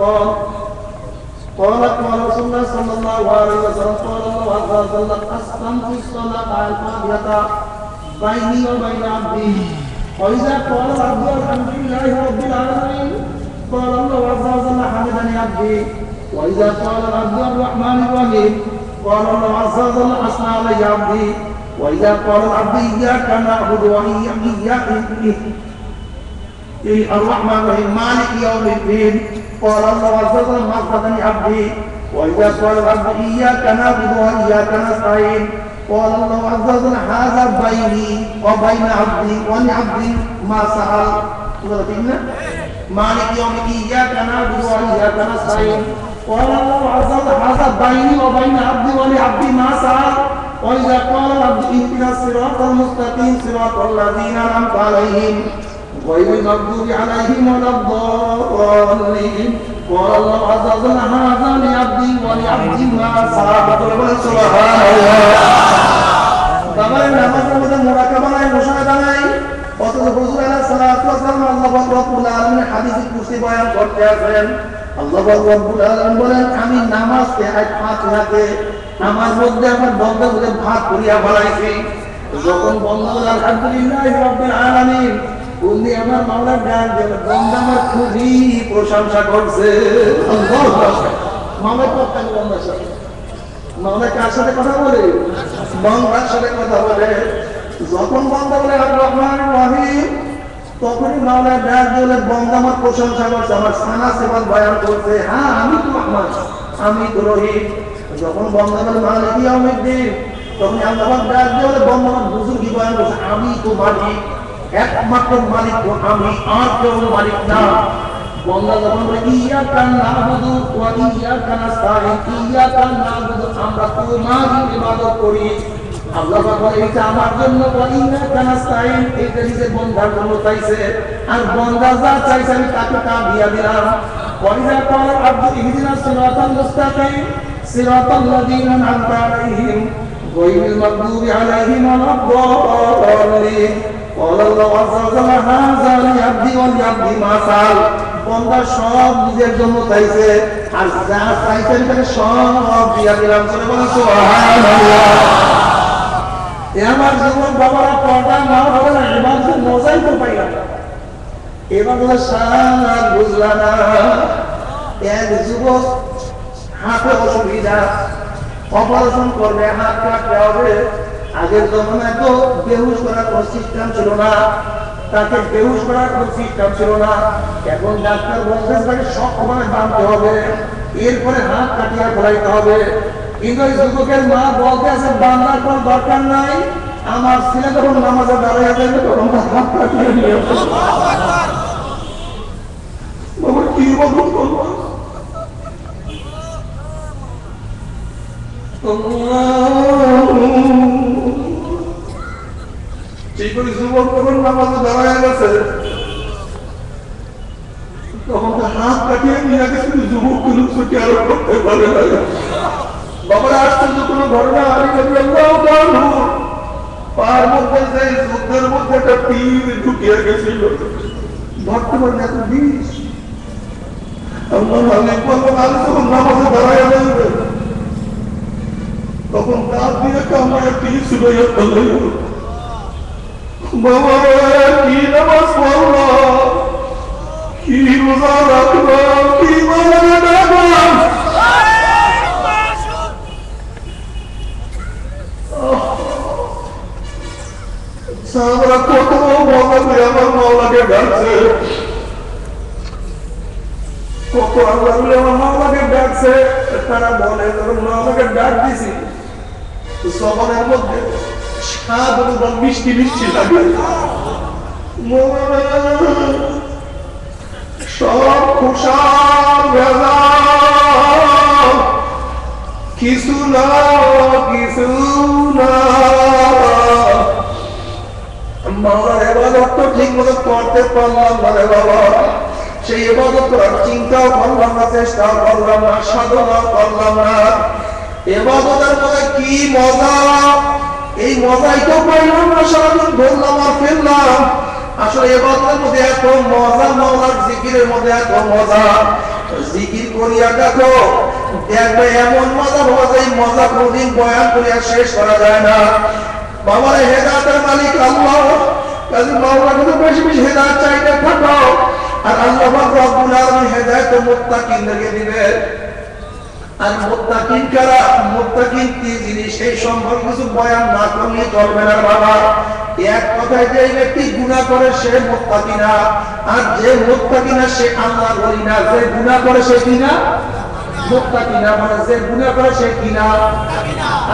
قال قال رسول الله صلى الله عليه وسلم قال الله عز وجل اسلمت الصلاه الفاضله بيني وبين عبدي واذا قال العبد الحمد لله رب العالمين قال الله عز وجل حمدني عبدي واذا قال العبد الرحمن الرحيم قال الله عز وجل اثنى علي عبدي واذا قال العبد اياك نعبد واياك الرحمن الرحيم مالك يوم الدين قال الله عز وجل مغفرني عبدي واذا قال العبد اياك نعبد واياك نستعين قال الله عز وجل هذا بيني وبين عبدي ولعبدي ما سأل مالك يوم اياك نعبد واياك نستعين قال الله عز وجل هذا بيني وبين عبدي ولعبدي ما سأل واذا قال العبد اهدنا الصراط المستقيم صراط الذين انعمت عليهم غير المغضوب عليهم ولا الضالين قال الله عز وجل هذا لعبدي ولعبدي ما سأل سبحان الله। বাবার নামাজের মধ্যে মুরাকাবা নাই, মুশাহাদা নাই, অথচ হুজুর আলাইহিস সালাতু ওয়াস সালাম আল্লাহ রাব্বুল আলামিন হাদিসে কুরসি বয়ান করতে আছেন। আল্লাহ রাব্বুল আলামিন বলেন আমি নামাজকে ফাতিহাকে আমার মধ্যে আমার বন্দার মধ্যে ভাগ করিয়া ফেলাইছি। যখন বন্দা বলে আলহামদুলিল্লাহি রাব্বিল আলামিন উনি আমার মাওলার ডাক দেন, বন্দা আমার খুবই প্রশংসা করছে। মাওলা কথা বন্দার সাথে, মাওলা কার সাথে কথা বলে? বন্দার সাথে কথা বলে। যখন বন্দা বলে আর রহমান রহিম তখনই মাওলা ডাক দিলে বন্দা আমার প্রশংসা করছে, আমার সানা সেবান বয়ান করছে। হ্যাঁ আমি তো রহমান, আমি তো রহিম। যখন বন্দা বলে মালিক ইয়াউমিদ্দিন তখন আল্লাহ ডাক দিলে বন্দা আমার বুজুর্গি বয়ান করছে, আমি তো মালিক, একমাত্র মালিক তো আমি, আর কেউ মালিক না। বান্দা যখন বলে ইয়াকা নাবুদু ওয়া ইয়াকা নাস্তাঈন, ইয়াকা নাবুদু আমরা তোমারই ইবাদত করি, আল্লাহ পাক বলে এটা আমার জন্য, ওয়া ইয়াকা নাস্তাঈন এটা নিজের বান্দার জন্য চাইছে, আর বান্দা যা চাইছে আমি তাকে তা দিয়া দিলাম। ওয়াইযা ক্বালা আবদু ইহদিনাস সিরাতাল মুস্তাকিম সিরাতাল লাযীনা আন'আমতা আলাইহিম গায়রিল মাগদুবি আলাইহিম ওয়ালাদ-দাল্লিন ক্বালা আল্লাহু আযজা ওয়া জাল্লা হাযা লিআবদি ওয়া লিআবদি মা সাল। বান্দা সব নিজের জন্য চাইছে, আর যা চাইছে তাকে সব দিয়া দিলাম। সুবহানাল্লাহ। আমার যুবক বাবারা, পর্দা মা বাবারা, ইবাদতের মজাই তো পাইলাম না, এবার সারা বুঝলাম না। এক যুবক হাতে অসুবিধা, অপারেশন করবে, হাত কাটতে হবে। আগের জমানায় তো বেহুশ করার কোনো সিস্টেম ছিল না, তাকে বেহুশ করার কোনো সিস্টেম ছিল না। এখন ডাক্তার বলছে তাকে সবসময় বাঁধতে হবে, এরপরে হাত কাটিয়ে ফেলাইতে হবে। কিন্তু ওই যুবকের মা বলতে আছে বাঁধার কোনো দরকার নাই, আমার ছেলে যখন নামাজে দাঁড়িয়ে যাবে তখন হাত কাটিয়ে নিয়ে বাবা কি বলবো করবো। ঠিক করে যুবক যখন নামাজে দাঁড়ায় গেছে তখন হাত কাটিয়ে নিয়ে গেছে, যুবক কোনো ছুটি আরো করতে পারে না। বাবার আশ্চর্য কোনো ঘটনা, পার মধ্যে সেই যুদ্ধের মধ্যে একটা তীর ঢুকিয়ে গেছিল, ধরতে পারে এত বিষ। নামাজে দাঁড়ায় যাবে তখন তার দিয়ে কামড়ে তীর ছিল, বাবা কি নামাজ পড়লো, কি রোজা রাখলো, কি রাখলাম, সাহাবারা কত মজা করে আমার মাওলাকে ডাকছে, কত আল্লাহ বলে আমার মাওলাকে ডাকছে। তারা বলে যখন মাওলাকে ডাক দিছি সবার মধ্যে স্বাদ এবং মিষ্টি মিষ্টি লাগে, সব খুশাল ভেজাল, কিছু না কিছু না। মাওলার ইবাদত তো ঠিক মতো করতে পারলাম না রে বাবা, সেই ইবাদত করার চিন্তাও করলাম না, চেষ্টাও করলাম না, সাধনাও করলাম না। ইবাদতের মধ্যে কি মজা, এই মজাই তো পাইলাম না, সারাদিন ধরলাম আর ফেললাম। আসলে ইবাদতের মধ্যে এত মজা, মাওলার জিকিরের মধ্যে এত মজা, জিকির করিয়া দেখো দেখবে এমন মজা পাওয়া যায়, মজা কোনদিন বয়ান করিয়া শেষ করা যায় না। বাবার হেদায়েতের মালিক আল্লাহ, কাজে মাওলাকে তো বেশি বেশি হেদায়েত চাইতে থাকো, আর আল্লাহ রাব্বুল আলামিন হেদায়েত মুত্তাকিনদেরকে দিবে। আর মুত্তাকিন কারা, মুত্তাকিন কি জিনিস এই সম্পর্কে কিছু বয়ান না করলে চলবে না বাবা। এক কথায় যে ব্যক্তি গুনাহ করে সে মুত্তাকি না, আর যে মুত্তাকি না সে আল্লাহর ওলি না। যে গুনাহ করে সে কি না? মুত্তাকি না। মানে যে গুনাহ করে সে কি না?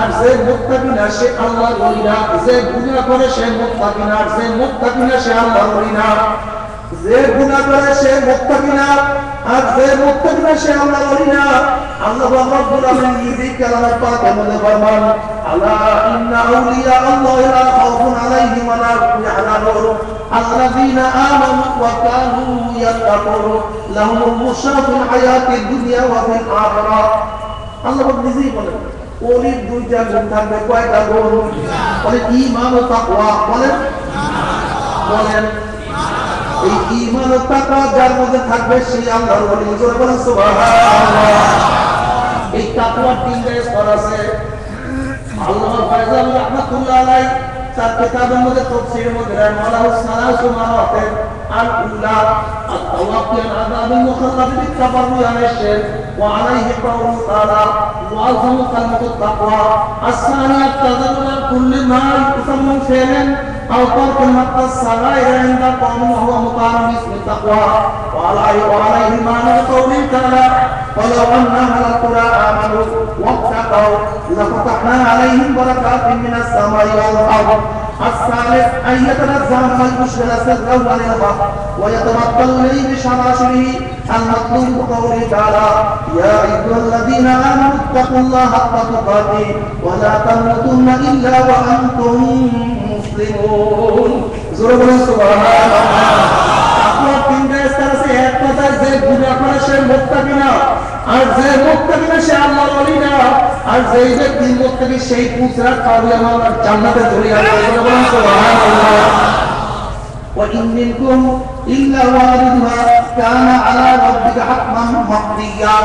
আর যে মুত্তাকি না সে আল্লাহর ওলি না। যে গুনাহ করে সে মুত্তাকি না, আর যে মুত্তাকি না সে আল্লাহর ওলি না। যে গুনাহ করে সে মুত্তাকি না, আর যে মুত্তাকি না সে আল্লাহর ওলি না। আল্লাহ রাব্বুল আলামিন নিজেই কালামে পাকের মধ্যে ফরমান, আলা ইন্না আউলিয়া আল্লাহি লা খাউফুন আলাইহিম ওয়া লা হুম ইয়াহজানুন আল্লাযীনা আমানু ওয়া কানু ইয়াত্তাকুন লাহুমুল বুশরা ফিল হায়াতিদ দুনিয়া ওয়া ফিল আখিরাহ। আল্লাহ নিজেই বলেন ওলির দুইটা গুণ থাকবে। কয়টা গুণ? বলে ঈমান ও তাকওয়া। বলেন এই ঈমান ও তাকওয়া যার মধ্যে থাকবে সে আল্লাহর ওলি। বলেন সুবহানাল্লাহ। এই তাকওয়ার তিনটা স্তর আছে। আল্লামা ফয়সাল রাহমাতুল্লাহ আলাইহি তার কিতাবের মধ্যে তাফসীরের মধ্যে মালাহুস সালাসু মারাতিব আল উলা আত-তাওয়াক্কুল আলা আযাবিল মুখাল্লাফ বিত-তাবাররু আন-নাশর ওয়া আলাইহি কাওলু তাআলা ওয়া আযমু কালিমাতুত তাকওয়া আস-সানিয়াত তাযাল্লুল আন কুল্লি মা yusamma fi'lan aw tarkun hatta as-saghaira 'inda qawmin wa huwa muta'arris bit-taqwa wa alayhi ma'na qawli ta'ala ولو أن أهل القرى آمنوا واتقوا لفتحنا عليهم بركات من السماء والأرض الثالث أن يتنزه من المشكلة سرا ونعمة ويتمثل إليه بشراشره المطلوب قوله تعالى يا أيها الذين آمنوا اتقوا الله حق تقاته ولا تموتن إلا وأنتم مسلمون زربنا سبحان الله আপনার তিনটা স্তর আছে এক কথা যে গুনাহ করে সে মুত্তাকি না আর যে মুত্তাকি না সে আল্লাহর ওলি না আর যেই ব্যক্তি মুত্তাকি সেই পুত্রা কাউকে আমার জান্নাতে চলে যাবে বলুন সুবহানাল্লাহ ওয়া ইন মিনকুম ইল্লা ওয়ারিদুহা কানা আলা রাব্বিকা হাতমান মাকদিয়া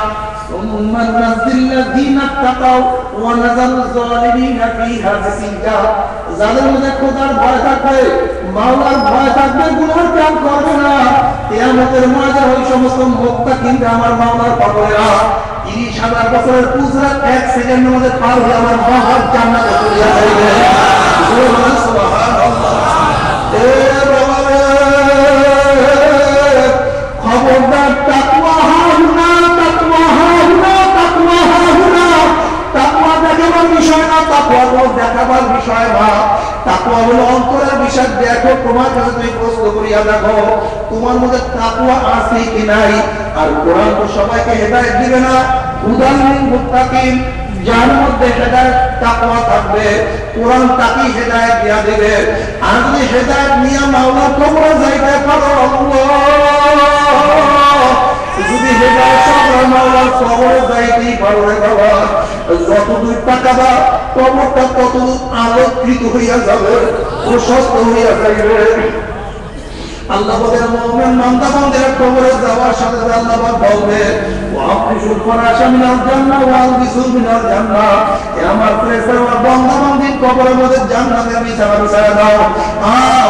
ثم ننزل الذين اتقوا ونذر الظالمين فيها جثيا জালেমদের খোদার ভয় থাকবে মাওলার ভয় থাকবে গুনাহ কাম করবে না কিয়ামতের ময়দানে ওই সমস্ত মুত্তাকিনরা আমার মাওলার পাগলেরা ৩০,০০০ বছরের পুজরা এক সেকেন্ডের মধ্যে পার হয়ে আমার মহান জান্নাতে চলে যাবে সুবহানাল্লাহ এ বাবা খবরদার তাকওয়া হাউনা বিষয় না তাকওয়া দেখাবার বিষয় না তাকওয়া হলো অন্তরের বিষয় দেখো তোমার কাছে তুমি প্রশ্ন করিয়া দেখো তোমার মধ্যে তাকওয়া আছে কি নাই আর কোরআন তো সবাইকে হেদায়েত দিবে না হুদাল লিল মুত্তাকিন যার মধ্যে হেদায়েত তাকওয়া থাকবে কোরআন তাকে হেদায়েত দিয়া দিবে আর যদি হেদায়েত নিয়ে মাওলার কবরে যাইতে পারো আল্লাহ যদি হেদায়েত ছাড়া মাওলার কবরে যাইতেই পারো রে বাবা যতদূর তাকাবা কবরটা ততদূর আলোকৃত হইয়া যাবে প্রশস্ত হইয়া যাইবে আল্লাহ বলেন মুমিন বান্দা বান্দারা কবরে যাওয়ার সাথে সাথে আল্লাহ বলবে ওয়াফিসুল ফরাশা মিনাল জান্নাহ ওয়া আলবিসু মিনাল জান্নাহ এ আমার ফেরেশতারা বান্দা বান্দি কবরের মধ্যে জান্নাতের বিছানা বিছায়া দাও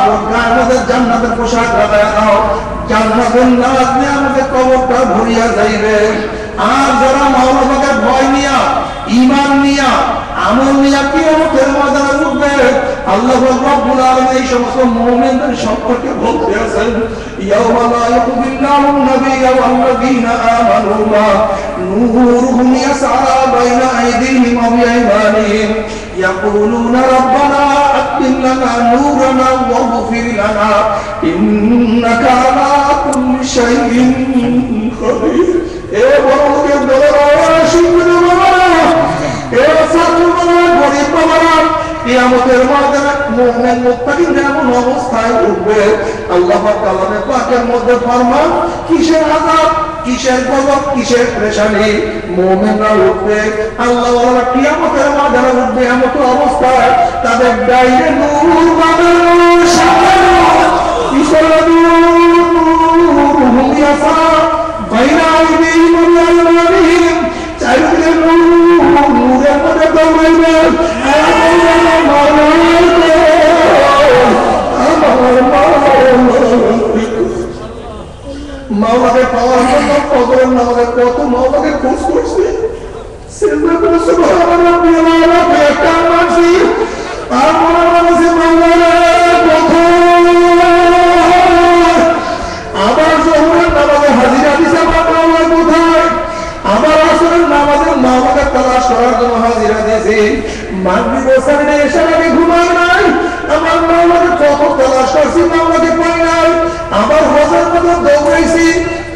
ওর গায়ের মধ্যে জান্নাতের পোশাক লাগায়া দাও জান্নাতের নাজ নিয়ে আমাদের কবরটা ভরিয়া যাইবে আর যারা মাওলাকে ভয় নিয়া ঈমান নিয়া আমল নিয়া কিয়ামতের ময়দানে উঠবে আল্লাহ রাব্বুল আলামিন এই সমস্ত মুমিনদের সম্পর্কে বলতে আছেন ইয়াওমা লা ইয়াকুবিল্লাহুন নাবিয়্যা ওয়াল্লাযীনা আমানু মা নূরুহুম ইয়াসআ বাইনা আইদিহিম ওয়া বিআইমানিহিম ইয়াকুলুনা রাব্বানা আতমিম লানা নূরানা ওয়াগফির লানা ইন্নাকা আলা কুল্লি শাইইন কাদির এ বড়কে বড় শুনবে বাবা এ সাধু বাবা গরিব বাবা কিয়ামতের ময়দানে মুমিন মুত্তাকিন এমন অবস্থায় উঠবে আল্লাহ পাক কালামে পাকের মধ্যে ফরমান কিসের আযাব কিসের গজব কিসের পেরেশানি মুমিনরা উঠবে আল্লাহ ওয়ালা কিয়ামতের ময়দানে উঠবে এমন অবস্থায় তাদের গায়ে নূর বাদল সাজানো ইসলামুহুম ইয়াসা বাইনা আইদিহিম ওয়া আইমানিহিম চারিদিকে নূরের মধ্যে দৌড়াইবে মাওলাকে পাওয়ার জন্য কবরের নামাজে কত মাওলাকে খোঁজ করছে সেজদা করে সুবহানাল্লাহ বিয়াল্লাহ একটা মাসি আর মনে মনে মাওলানা কত আবার জোহরের নামাজে হাজিরা দিছে আমার মাওলা কোথায় আবার আসরের নামাজে মাওলাকে তালাশ করার জন্য হাজিরা দিয়েছে মাগরিব ওসানে এসে আগে ঘুমাই নাই আমার মাওলাকে কত তালাশ করছি মাওলাকে পাই নাই আবার হজের মধ্যে দৌড়াইছি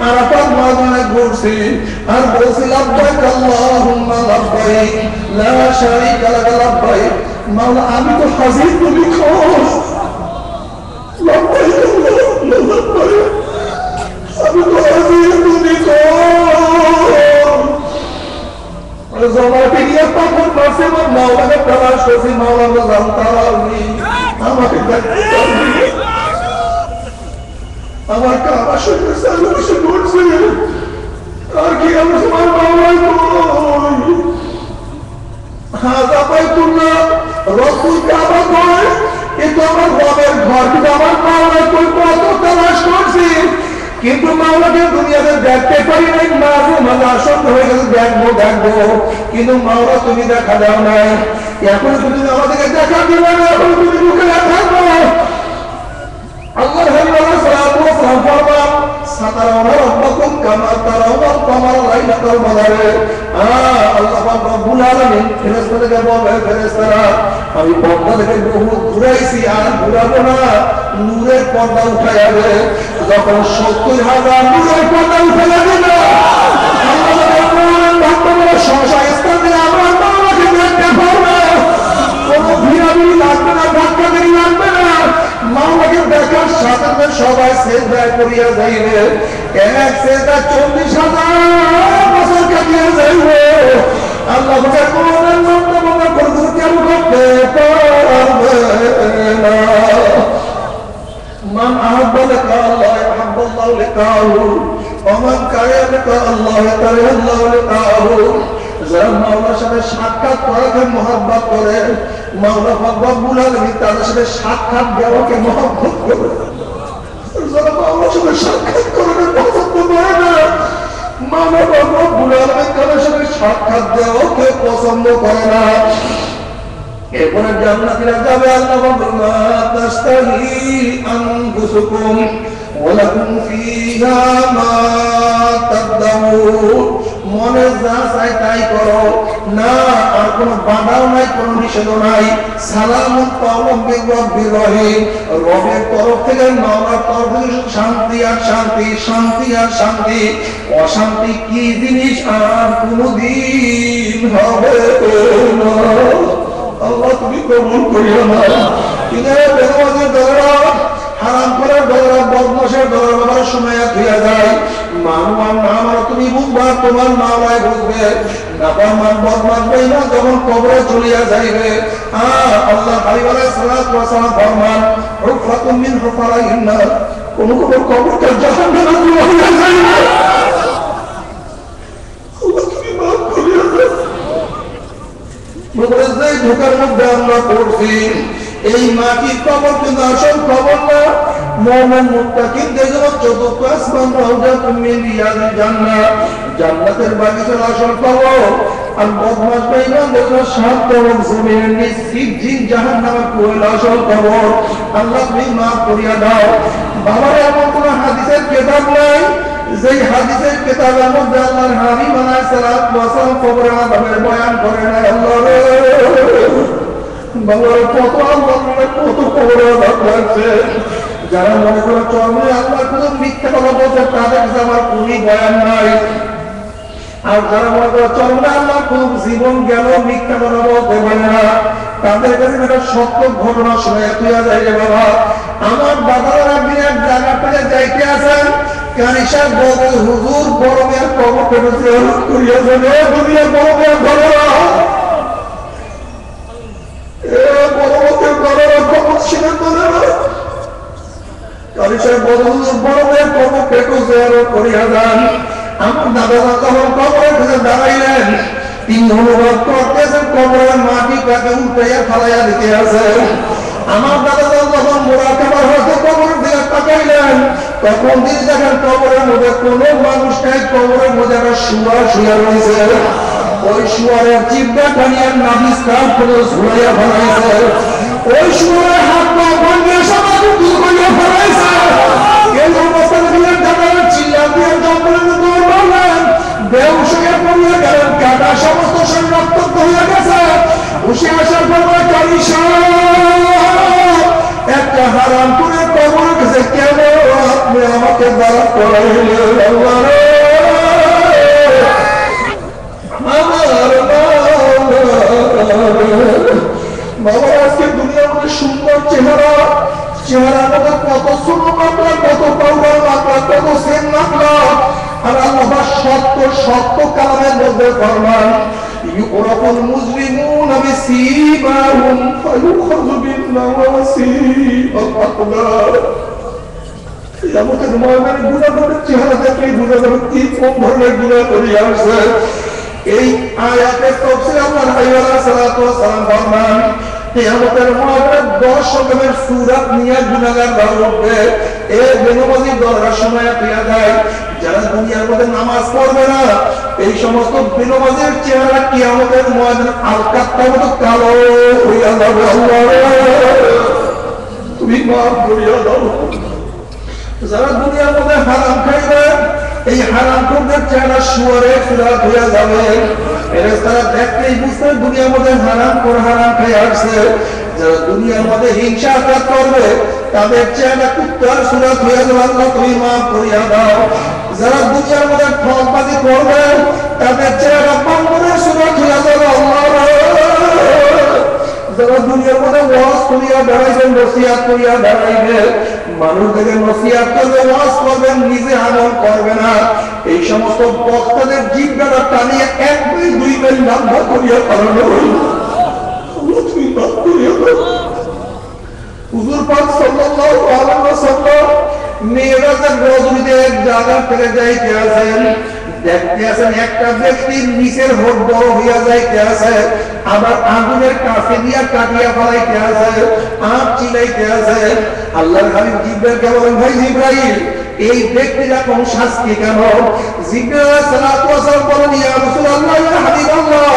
আরাফাত ময়দানে ঘুরছি আর বলছি লাব্বাইক আল্লাহুম্মা লাব্বাইক লা শারীকা লাক লাব্বাইক মাওলা আমি তো হাজির তুমি খোঁজ লাব্বাইক আল্লাহুম্মা লাব্বাইক আমি তো হাজির তুমি খোঁজ জমাতে গিয়ে তখন বসে আমার মাওলাকে তালাশ করছি মাওলা বললাম তারাউনি আমাকে আমার কাবা শরীফের সামনে এসে ঘুরছে আর কি আমার তোমার মাওলাই কই হাজা বাইতুল্লাহ রসুল কাবা কই কিন্তু আমার রবের ঘর কিন্তু আমার মাওলাই কই কত তালাশ করছি কিন্তু মাওলাকে দুনিয়াতে দেখতে পারি নাই মাঝে মাঝে আসক্ত হয়ে গেছে দেখবো কিন্তু মাওলা তুমি দেখা দাও নাই এখন তুমি আমাদেরকে দেখা দিবে না এখন তুমি মুখে দেখাবো আল্লাহর হাবিব সাল্লাল্লাহু আলাইহি ওয়াসাল্লাম ফরমান সাতারাউনা রাব্বাকুম কামা তারাউনাল কামারা লাইলাতাল বদরে আল্লাহ পাক রব্বুল আলামিন ফেরেশতাদেরকে বলে ফেরেশতারা আমি পর্দা থেকে বহুত ঘুরাইছি আর ঘুরাবো না, নূরের পর্দা উঠে যাবে। যখন 70,000 নূরের পর্দা উঠে যাবে না, সংসার স্থানে আমার মাওলাকে দেখতে পারবে, কোনো ভিড়াভিড়ি লাগবে না, ধাক্কাধাক্কি লাগবে না। মাওলাকে দেখার সাথে সবাই সেজদায় পড়িয়া যাইবে। এক সেজদা 40,000 বছর কাটিয়া যাইবে। আল্লাহ বলে কোরআনের মধ্যে কোনো কেন করতে পারবে না। মান আহাব্বা লিকা আল্লাহ আহাব্বাল্লাহু লিকাহু ওয়া মান কারিহা লিকা আল্লাহ কারিহাল্লাহু লিকাহু। যারা মাওলার সাথে সাক্ষাৎ করাকে মহব্বত করে, মাওলা রব্বুল আলামিন তাদের সাথে সাক্ষাৎ দেওয়াকে মহব্বত করে। যারা মাওলার সাথে সাক্ষাৎ করাকে পছন্দ করে না, মাওলা রব্বুল আলামিন তাদের সাথে সাক্ষাৎ দেওয়াকে পছন্দ করে না। এরপরে জান্নাতীরা যাবে, আল্লাহ বলেন মা তাস্তাহি আনফুসুকুম ওয়া লাকুম ফিহা মা তাদদাউন। মনে যা চাই তাই করো, না আর কোনো বাধাও নাই, কোনো নিষেধও নাই। সালামুন কাওলাম মির রাব্বির রহিম। রবের তরফ থেকে, মাওলার তরফ থেকে শান্তি আর শান্তি, শান্তি আর শান্তি। অশান্তি কি জিনিস আর কোনদিন হবে না। আল্লাহ তুমি কবুল করিও না। ইনারা বেনামাজের দলেরা, হারাম করার দলেরা, বদমাশের দলের ব্যাপারে সময় হইয়া যায়। মানুষ না আমার তুমি বুঝবা, তোমার মাওলাই বুঝবে। নাফরমান বদমাশ বেঈমান যখন কবরে চলিয়া যাইবে, আল্লাহ হাবিব আলাইহিস সালাতু ওয়াস সালাম ফরমান হুফরাতুম মিন হুফারাইন নার। কোন কোন কবরটা জাহান্নামে হইয়া যাইবে। আল্লাহ তুমি মাফ করিও না। মুবাররাজ ঢোকার মধ্যে আমরা পড়ছি, এই মাটির কবর কিন্তু আসল কবর না। মুমিন মুত্তাকিনদের জন্য চতুর্থ আসমান রাউযাতুম মিন রিয়াদিল জান্নাহ, জান্নাতের বাগিচার আসল কবর। আর বদমাশ বেঈমানদের জন্য শান্ত এবং জমিনের নিচ সিজিন জাহান্নামের কুয়ার আসল কবর। আল্লাহ তুমি মাফ করিয়া দাও। বাবার এমন কোন হাদিসের কিতাব নাই যেই হাদিসের কিতাবের মধ্যে আল্লাহর হাবিব আলাইহিস সালাতু ওয়াস সালাম কবরের আযাবের বয়ান করে না। আল্লাহ রে বাবার কত আল্লাহ কত কবরের আযাব লাগছে। যারা মনে করে চরমে আল্লাহ কোনো মিথ্যা কথা বলছে, তাদের কাছে আমার কোনো বয়ান নাই। আর যারা মনে করে চরমে আল্লাহ খুব জীবন গেল মিথ্যা কথা বলতে পারে না, তাদের কাছে একটা সত্য ঘটনা শোনা তুইয়া যায় রে বাবা। আমার দাদারা একদিন এক জায়গা থেকে যাইতে আসেন, কানিসার বলতে হুজুর বড় মেয়ের কবর কেটে জিয়ারত করিয়া যাবে। দুনিয়া বড় মেয়ের ঘটনা, বড় মেয়ের ঘটনা কবর ছিলেন বলে না। কানিসার বড় হুজুর বড় মেয়ের কবর কেটে জিয়ারত করিয়া যান। আমার দাদারা যখন কবরের কাছে দাঁড়াইলেন, তিনি অনুভব করতেছেন কবরের মাটি কাকে উঠাইয়া ফালাইয়া দিতে আছে। আমার দাদা যখন মুরাকাবার হয়তো কবরের দিকে তাকাইলেন, তখন তিনি দেখেন কবরের মধ্যে কোনো মানুষ নাই, কবরের মধ্যে একটা শুয়া শুয়া রয়েছে। ওই শুয়ারের জিহ্বা টানিয়া নাভিস কান করে ঝুলাইয়া ফেলাইছে। ওই শুয়ারের হাত পা ভাঙিয়া সবাই দূর করিয়া ফেলাইছে। এই অবস্থায় দিয়ে দাদারা চিল্লা দিয়ে জঙ্গলের দৌড় মারলেন, বেহুশ হইয়া পড়িয়া গেলেন। কাটা সমস্ত শরীর রক্তাক্ত হইয়া গেছে। বসে আসার পর কারিশা একটা হারাম করে কবর কাছে কেন আপনি আমাকে দাঁড় করাইলেন? আল্লাহ রে বাবা, আজকে দুনিয়ার মধ্যে সুন্দর চেহারা, চেহারার মধ্যে কত ছোট মাত্রা, কত পাউডার মাত্রা, কত সেন মাত্রা। আর আল্লাহ সত্য সত্য কালামের মধ্যে ফরমান ইউরাফুল মুজরিমুনা বিসীমাহুম ফায়ুখাযু বিন-নাওয়াসি ওয়াল-আকদার। কিয়ামতের ময়দানে গুনাহগারের চেহারা দেখলেই বোঝা যাবে কি কোন ধরনের গুনাহ করে আসছে। এই আয়াতের তাফসীর আল্লাহর হাবিব আলাইহিস সালাতু ওয়াস সালাম ফরমান কিয়ামতের ময়দানে 10 রকমের সূরাত নিয়ে গুনাহগার উঠবে। এই বেনামাজি দরকার সময় পেয়ে যায়। যারা দুনিয়ার মধ্যে নামাজ পড়বে না, এই সমস্ত বেনামাজের চেহারা কিয়ামতের ময়দানে আলকাত্তার মতো কালো হইয়া যাবে। আল্লাহ তুমি মাফ করিয়া দাও। যারা দুনিয়ার মধ্যে হারাম খাইবে, এই হারাম খোরদের চেহারা শুয়ারে সুরাত হইয়া যাবে। ফেরেশতারা দেখলেই বুঝতে দুনিয়ার মধ্যে হারাম খাই আসছে। যারা দুনিয়ার মধ্যে হিংসা করবে তাদের চেহারা কুত্তার সুরত হয়ে যাবে, আল্লাহ তুমি মাফ করিয়া দাও। যারা দুনিয়ার মধ্যে ঠকবাজি করবে তাদের চেহারা বান্দরের সুরত হয়ে যাবে, আল্লাহ। যারা দুনিয়ার মধ্যে ওয়াজ করিয়া বেড়াইবেন, নসিহত করিয়া বেড়াইবে, মানুষদেরকে নসিহত করবে, ওয়াজ করবেন, নিজে আমল করবে না, এই সমস্ত বক্তাদের জিহ্বাটা টানিয়ে এক দুই দুই বেল লম্বা করিয়া করানো হইল। তুমি মাফ করিয়া দাও। হুজুর পাক সাল্লাল্লাহু আলাইহি ওয়াসাল্লাম মেরাজের রজনীতে এক জায়গা থেকে যাইতে আছেন, দেখতে আছেন একটা ব্যক্তির নিচের হোট বড় হইয়া যাইতে আছে, আবার আগুনের কাছে দিয়া কাটিয়া ফেলাইতে আছে, আঁক চিলাইতে আছে। আল্লাহর হাবিব জিবরাইলকে বলেন, ভাই জিবরাইল, এই ব্যক্তির এখন শাস্তি কেন? জিবরাইল আলাইহিস সালাতু ওয়াস সালাম বলেন, ইয়া রাসূলুল্লাহ, ইয়া হাবিবাল্লাহ,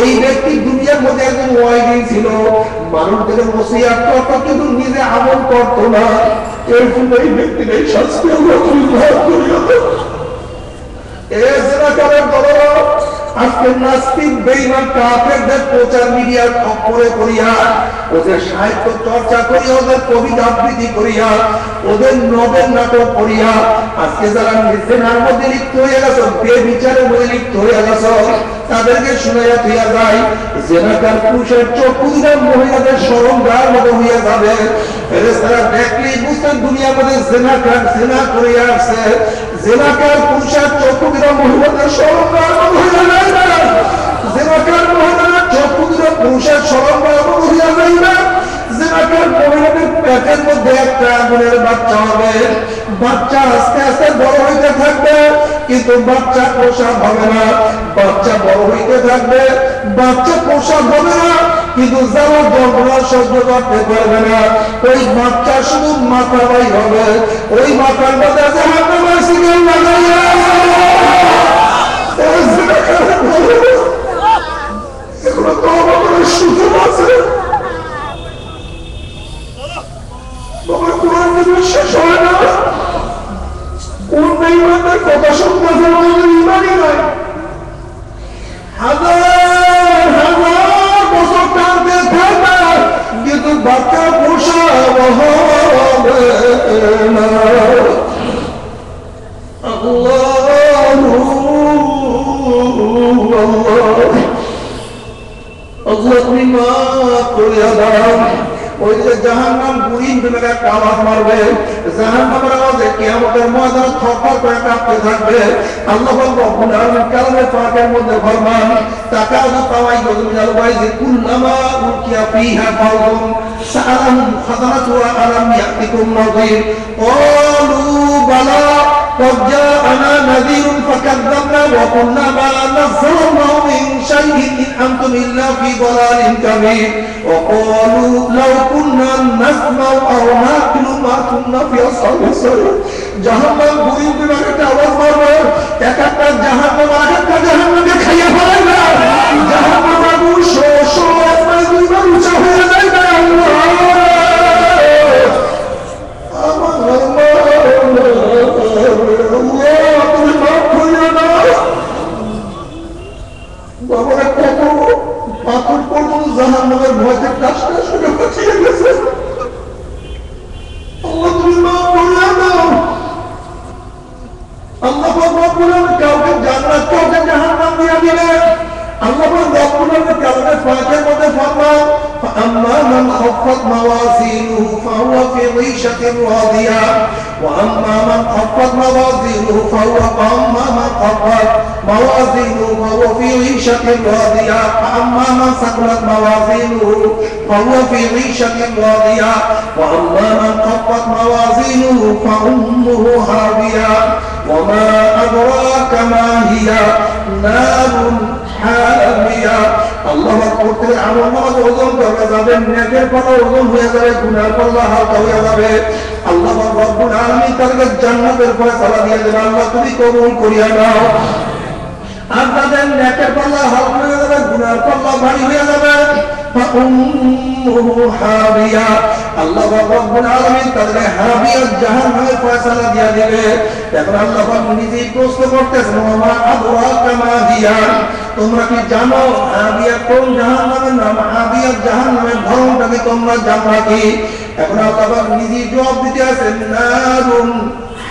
এই ব্যক্তি দুনিয়ার মধ্যে একজন ওয়াইদি ছিল, মানুষদের নসিহত করত কিন্তু নিজে আমল করত না, এর জন্য এই ব্যক্তির এই শাস্তি আল্লাহ তুমি মাফ করিয়া দাও। আজকে নাস্তিক বেঈমান কাফেরদের প্রচার মিডিয়ার খপ্পরে করিয়া, ওদের সাহিত্য চর্চা করিয়া, ওদের কবিতা আবৃত্তি করিয়া, ওদের নবেল নাটক করিয়া আজকে যারা জেনার মধ্যে লিপ্ত হয়ে গেছ, বেবিচারের মধ্যে লিপ্ত হয়ে গেছ, তাদেরকে শুনাইয়া দিয়া যায় জেনাকার পুরুষের চক্ষু দুটা মহিলাদের শরমগার মতো হইয়া যাবে। ফেরেশতারা দেখলেই বুঝতেন দুনিয়ার মধ্যে জেনাকার জেনা করিয়া আসছে, জেনাকার পুরুষের চক্ষু দুটা মহিলাদের শরমগার মতো হইয়া যায় না, জেনাকার মহিলাদের চক্ষু দুটা পুরুষের শরমগার মতো হইয়া যায় না। জেনাকার মহিলাদের পেটের মধ্যে একটা আগুনের বাচ্চা হবে, বাচ্চা আস্তে আস্তে বড় হইতে থাকবে কিন্তু বাচ্চা প্রসাব হবে না, বাচ্চা বড় হইতে থাকবে, বাচ্চা প্রসাব হবে না কিন্তু যারা যন্ত্রণা সহ্য করতে পারবে না, ওই বাচ্চা শুধু মাথা বাই হবে, ওই মাথার মধ্যে জাহান্নামের শিকল লাগাইয়া এগুলো তো আমাদের সুযোগ আছে। বাবা কোরআন শেষ হয় না, কোন বেঈমানদের কথা শুনতে আমাদের ইমানই নাই। হাজার হাজার বছর টানতে থাকবে কিন্তু বাচ্চা প্রসাব হবে না। আল্লাহ তুমি মাফ করিয়া দাও। ওই যে জাহান্নাম বুড়িন বিভাগে একটা আওয়াজ মারবে, জাহান্নামের আওয়াজে কিয়ামতের ময়দানে থরথর করে কাঁপতে থাকবে। আল্লাহ রব্বুল আলামিন কালামে পাকের মধ্যে ফরমান, তাকাদু তাওয়াইদু মিনাল ওয়াইজি কুল্লামা উলকিয়া ফিহা ফাওজুন সাআলাহুম খাযানাতুহা আলাম ইয়াতিকুম নাযীর ক্বালু বালা قد جاءنا نذير فكذبنا وقلنا ما نزل الله من شيء إن أنتم إلا في ضلال كبير وقالوا لو كنا نسمع أو نعقل ما كنا في أصحاب السعير। জাহান্নাম বুড়ি বিভাগে একটা আওয়াজ মারবে, এক একটা জাহান্নাম আর একটা জাহান্নামকে খাইয়া ফেলায় না, জাহান্নাম আগুন শো শো আসমানে দুইবার উঁচা হয়ে যায় না। পাথর পর্যন্ত জাহান্নামের ভয়তে কাজটা শুনে পাঠিয়ে গেছে। আল্লাহ তুমি মাফ করিয়া দাও। আল্লাহ রব্বুল আলামিন কাউকে জান্নাত কাউকে জাহান্নাম দিয়া দিলেন। আল্লাহ রব্বুল আলামিন কাউকে পাকের মধ্যে ফরমান, فأما من خفت موازينه فهو في عيشة راضية وأما من خفت موازينه فهو في عيشة راضية فأما من ثقلت موازينه فهو في عيشة راضية وأما من خفت موازينه فأمه هاوية وما أدراك ما هي نار حامية। আল্লাহ করতে আমল নামাজ ওজন করে যাবে, নেকের পাতা ওজন হয়ে যাবে, গুনার পাল্লা হালকা হয়ে যাবে। আল্লাহ রব্বুল আলামিন তাদেরকে জান্নাতের ফয়সালা দিয়ে দেবে। আল্লাহ তুমি কবুল করিয়া নাও। আর তাদের নেকের পাল্লা হালকা হয়ে যাবে, গুনার পাল্লা ভারী হয়ে যাবে। আল্লাহ রব্বুল আলামিন তাদেরকে হাবিয়া জাহান্নামের ফয়সালা দিয়ে দিবে। এখন আল্লাহ পাক নিজেই প্রশ্ন করতেছেন, ওমা আদরাকা মা হিয়া, তোমরা কি জানো হাবিয়া কোন জাহান্নামের নাম? হাবিয়া জাহান্নামের ধরনটা কি তোমরা জানো কি? এখন আল্লাহ পাক নিজেই জবাব দিতে আছেন, নারুন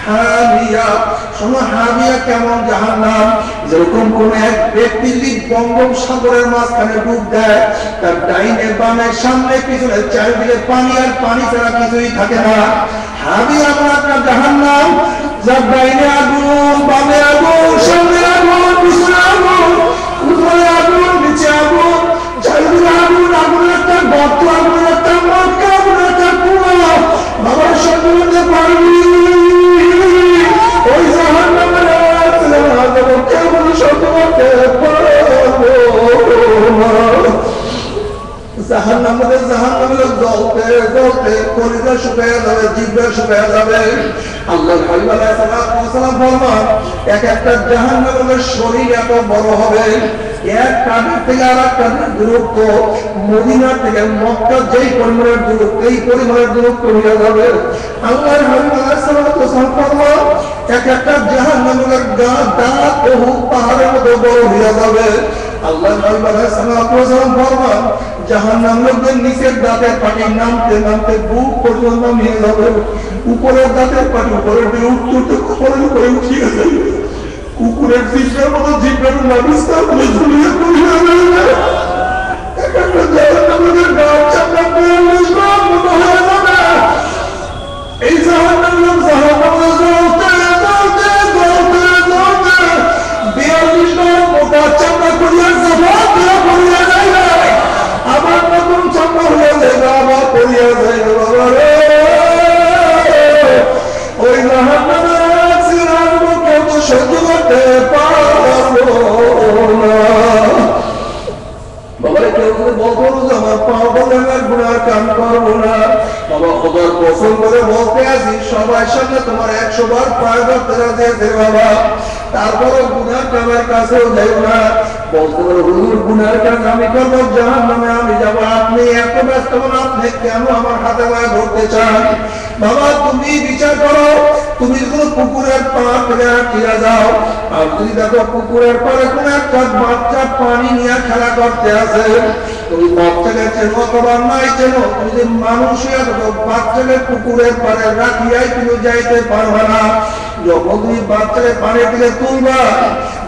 হাবিয়া। শোনো, হাবিয়া কেমন জাহান্নাম? যেরকম কোন এক ব্যক্তি যদি বঙ্গোপসাগরের মাঝখানে ডুব দেয়, তার ডাইনে বামে সামনে পিছনে চারিদিকে পানি আর পানি ছাড়া কিছুই থাকে না। হাবিয়া এমন একটা জাহান্নাম, যার ডাইনে আগুন, বামে আগুন, সামনে আগুন, পিছনে আগুন, উপরে আগুন, নিচে আগুন, চারিদিকে আগুন, আগুনের একটা গর্ত, আগুনের একটা মটকা, আগুনের একটা কুয়া। বাবার সঙ্গে বলতে পারবি ওই জাহান্নামের কেমন সত্য করতে পারবো? জাহান্নামের জ্বলতে জ্বলতে কলিজা শুকিয়ে যাবে, জিহ্বা শুকিয়ে যাবে। আল্লাহর হাবিব আলাইহিস সালাম ফরমান, এক একটা জাহান্নামের শরীর এত বড় হবে, এক কাঁধের থেকে আর এক কাঁধের দূরত্ব মদিনা থেকে মক্কা যেই পরিমাণের দূরত্ব, এই পরিমাণের দূরত্ব হয়ে যাবে। আল্লাহর হাবিব আলাইহিস সালাম ফরমান, এক একটা জাহান্নামের দাঁত বহু পাহাড়ের মতো বড় হয়ে যাবে। আল্লাহর হাবিব আলাইহিস সালাম ফরমান, জাহান্নাম লোকদের নিচের দাঁতের পাটি নামতে নামতে বুক পর্যন্ত নিয়ে যাবে। উপরের দাঁতের পাটি উপরের দিকে উঠতে উঠতে কপালের উপরে উঠিয়ে যাবে। কুকুরের জিভের মতো জিভের নাবিস্তা করে ঝুলিয়ে পড়িয়ে যাবে। এক একটা জাহান্নামের গাছ চাপা পেয়ে মতো হয়ে যাবে। এই জাহান্নাম লোক জাহান্নামে জ্বলতে জ্বলতে জ্বলতে জ্বলতে 42 মোটা চাপা করিয়া জমা দিয়ে পড়িয়ে যাবে। আবার নতুন চাপা হয়ে যাবে, আবার পড়িয়ে যাবে। বাবা রে, ওই জাহান্নামের চিরাগ কেউ তো সহ্য করতে পারবো না। বাবা কেউ যদি বলবো যে আমার পাও বলে গুনার কাম করবো না, বাবা খোদার কসম করে বলতে আছি, সবাই সামনে তোমার 100 বার পায়ে ধরতে রাজি আছে বাবা। তারপরও গুনার কামের কাছেও যাই না। বলতে পারো হুজুর গুনার কাজ আমি করবো, জাহান্নামে আমি যাবো, আপনি এত ব্যস্ত হন, আপনি কেন আমার হাতে পায়ে ধরতে চান? বাবা তুমি বিচার করো, তুমি যদি পুকুরের পাড় থেকে আটকিয়ে যাও, আর যদি দেখো পুকুরের পাড়ে কোন একটা বাচ্চা পানি নিয়ে খেলা করতে আছে, তুমি বাচ্চাকে চেনো অথবা নাই চেনো, তুমি যে মানুষ হয়ে থাকো, বাচ্চাকে পুকুরের পাড়ে রাখিয়াই তুমি যাইতে পারবে না। যখন তুমি বাচ্চাকে পানির দিকে তুলবা,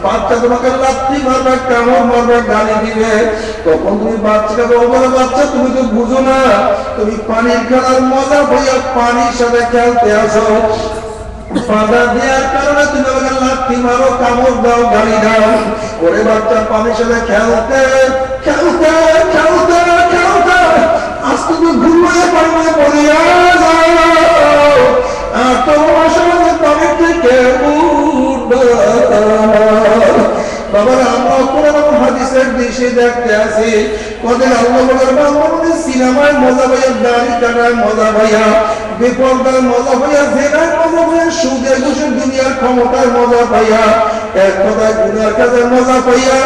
বাচ্চা তোমাকে লাথি মারবে, কামড় মারবে, গালি দিবে, তখন তুমি বাচ্চাকে বলবো, বাচ্চা তুমি তো বুঝো না, তুমি পানির খেলার মজা হইয়া পানির সাথে খেলতে আসো। বাধা দেওয়ার কারণে তুমি আমাকে লাথি মারো, কামড় দাও, গালি দাও। ওরে বাচ্চা পানির সাথে খেলতে খেলতে খেলতে খেলতে আজকে তুমি ঘুমিয়ে পানিতে পড়িয়া যাও, আর তোমার সঙ্গে পানির থেকে উঠবে। বাবারা আমরা কোরআন হাদিসের দেশে দেখতে আছি, কদিন আল্লাহ বলেন সিনেমায় মজা ভাইয়া, দাড়ি কাটায় মজা ভাইয়া, বেপরদার মজা ভাইয়া, জেনার মজা ভাইয়া, সুদে ঘুষের দুনিয়ার ক্ষমতার মজা পাইয়া, এক কথায় গুনার কাজের মজা পাইয়া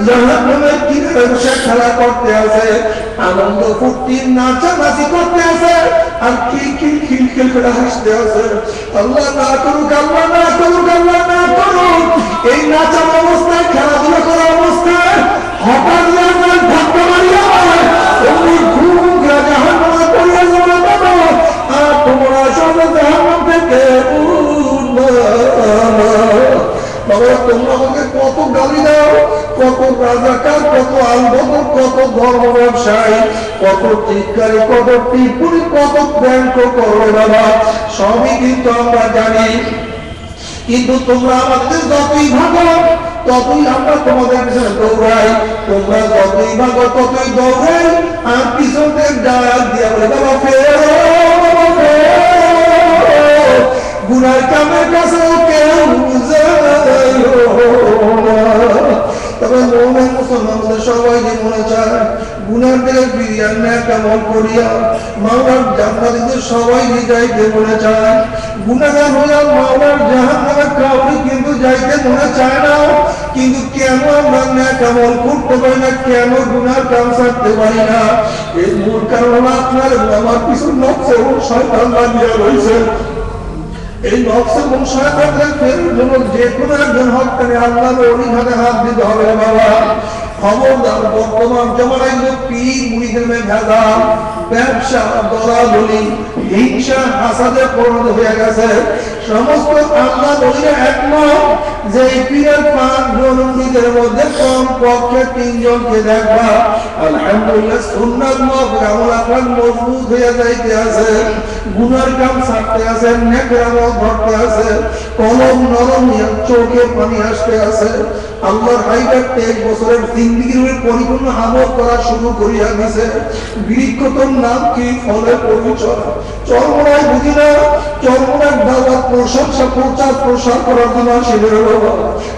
জাহান্নামের কিনারে বসে খেলা করতে আছে, আনন্দ ফুর্তি নাচানাচি করতে আছে, আর খিলখিল খিলখিল করে হাসতে আছে। আল্লাহ না করুক, আল্লাহ না করুক, আল্লাহ না করুক, এই নাচার অবস্থায়, খেলাধুলা করার অবস্থায় হঠাৎ ধাক্কা মারিয়া এমনি ঘুম জাহান্নামে পড়িয়া যাবে বাবা, আর তোমরা সবাই জাহান্নাম থেকে উঠবে। বাবা তোমরা আমাকে কত গালি দাও, কত রাজাকার, কত আলবদর, কত ধর্ম ব্যবসায়ী, কত টিকারি, কত টিপুরি, কত ব্যাংক করো বাবা, সবই কিন্তু আমরা জানি। কিন্তু তোমরা আমাদের যতই ভাগো ততই আমরা তোমাদের পিছনে দৌড়াই, তোমরা যতই ভাগো ততই দৌড়াই, আর পিছনে ডাক দিয়া বলে বাবা ফেরো, বাবা ফেরো, গুনার কামের কাছেও কেউ তবে মুমিন মুসলমানদের সবাই যে মনে চায় গুনার দিকে ফিরিয়া নেক আমল করিয়া মাওলার জান্নাতে সবাই যাইতে মনে চায়। গুনাহগার হইয়া মাওলার জাহান্নামে কাউকে কিন্তু যাইতে মনে চায় না। কিন্তু কেন আমরা নেক আমল করতে পারি না, কেন গুনার কাম ছাড়তে পারি না? এর মূল কারণ আপনার আমার কিছু নকশা ও শয়তান লাগিয়া রয়েছে। এই নফস এবং শয়তানকে ফেরার জন্য যে কোনো একজন হক্কানি আল্লাহর ওলি হাতে হাত দিতে হবে বাবা। খবরদার, বর্তমান জমানায় পীর মুরিদের ভেজাল, ব্যবসা, দলাদলি, হিংসা, হাসাদে পরিণত হয়ে গেছে। সমস্ত আল্লাহর ওলিরা একমত যে এই পীরের 5 জন মুরিদের মধ্যে কম পক্ষে 3 জনকে দেখবা আলহামদুলিল্লাহ সুন্নাত মুতাবিক আমল আখলাক মজবুত হয়ে যাইতে আছে, গুনার কাম ছাড়তে আছে, নেকের আমল ধরতে আছে, কলম নরম, চোখে পানি আসতে আছে। আল্লাহর হাইবার 23 বছরের জিন্দেগির পরিপূর্ণ আমল করা শুরু করিয়া দিছে। বৃক্ষতম নাম কি, ফলে পরিচয়। চরমনায় বুঝি না, চরমনায় দাওয়াত প্রশংসা প্রচার প্রসার করার জন্য আসিলেন বাবা।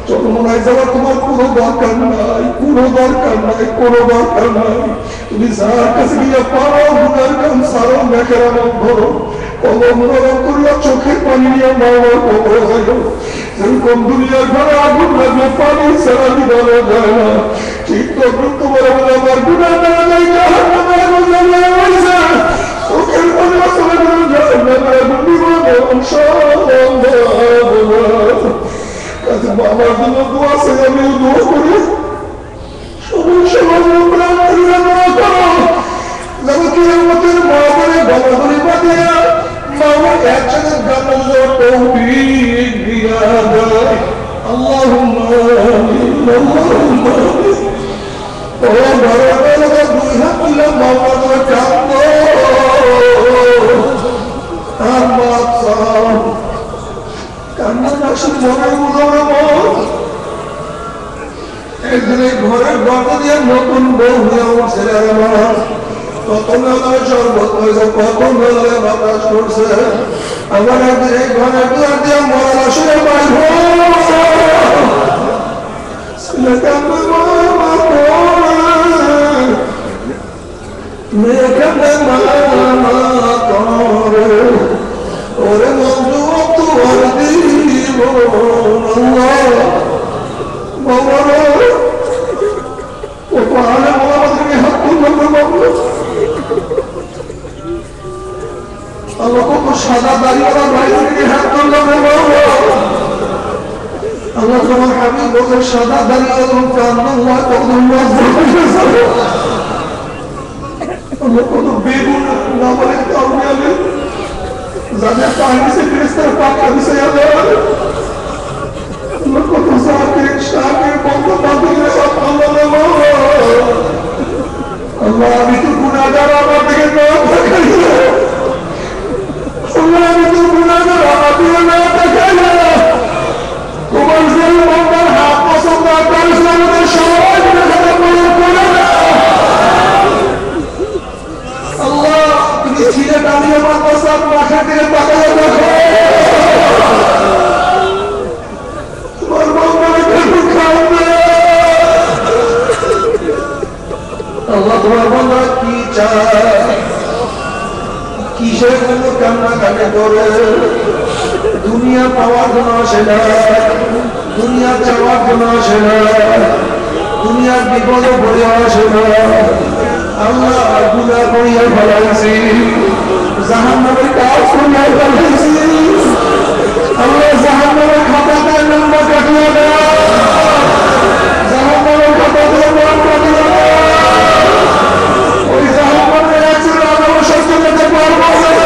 চরমনায় যাওয়ার তোমার কোনো দরকার নাই, কোনো দরকার নাই, কোনো দরকার নাই। তুমি যার কাছে গিয়ে পারো গুনার কাম সারো, নেকের আমল ধরো, কলম নরম করিয়া চোখের পানি নিয়ে মাওয়ার কবর হইল। যেরকম দুনিয়ার ঘরে আগুন লাগলে পানি ছাড়া দিবানো যায় না, ঠিক তখন তোমার আমার গুনাহ দেওয়া যায় জাহান্নামের আগুন জ্বালায় হইছে। চোখের পানি আসলে জাহান্নামের আগুন দিবানো কাজে বাবার জন্য দোয়া চাই, আমি দোয়া করি সমস্যা প্রাণ করিয়া দোয়া করো যেন কিয়ামতের ময়দানে গলাগলি বাঁধিয়া মাওলার একসাথে জান্নাত যাওয়ার তৌফিক দিয়া দেয়। আল্লাহুম্মা আমিন, আল্লাহুম্মা আমিন। ও ঘরে দুই হাত তুললাম মাওলার জন্য কাঁদবো আর মাপ চাও। কান্নার মাসে মনের উদাহরণ একদিনে ঘরের দরজা দিয়ে নতুন বউ হয়ে উঠছে আমার। কত মেলায় শরবত হয়েছে, কত মেলায় বাতাস করছে। আমার একদিন এই ঘরের দুয়ার দিয়ে মরার আসলে বাইর ওরে মঞ্জু তোমার দিব ও পাহাড়ে মোলামা থেকে হাত তুলবে বাবু। আল্লাহ কত সাদা দাড়িওয়ালা ভাই থেকে হাত তুলবে বাবু। আল্লাহ তোমার হাবিব বলছে সাদা দাড়িওয়ালা কান্না কত আল্লাহ কত বেগুন না বলে কাউকে যাদের পাহাড়িছে ফেরেশতার পাকা দিছে আল্লাহ কত জাকির শাকির বন্ধু বান্ধবীরা সব আল্লাহ আমি তো গুনাহগার, আমার দিকে না তাকাইয়া। আল্লাহ আমি তো গুনাহগার, আমার দিকে না তাকাইয়া। তোমার যে বান্দার হাত পছন্দ করেছে আমাদের সবাই গুনাহগার করে না। আল্লাহ তুমি ছিঁড়ে টানিয়ে মাদ্রাসা মাঠের দিকে তাকাইয়া দেখো। তোমার বান্দারে কেউ খাওয়াবে। আল্লাহ তোমার বান্দা কি চায়, কিসের কোনো কান্নাকাটি করে? দুনিয়া পাওয়ার জন্য আসে না, দুনিয়া চাওয়ার জন্য আসে না, দুনিয়ার বিপদে পড়ে আসে না। আল্লাহ গুনাহ করিয়া ফেলাইছি, জাহান্নামের কাজ করিয়া ফেলাইছি। আল্লাহ জাহান্নামের খাতাতে নাম্বার কাটিয়ে দেয়, জাহান্নামের খাতাতে নাম কাটিয়ে দেয়। ওই জাহান্নামের একজন আমরা সহ্য করতে পারবো না,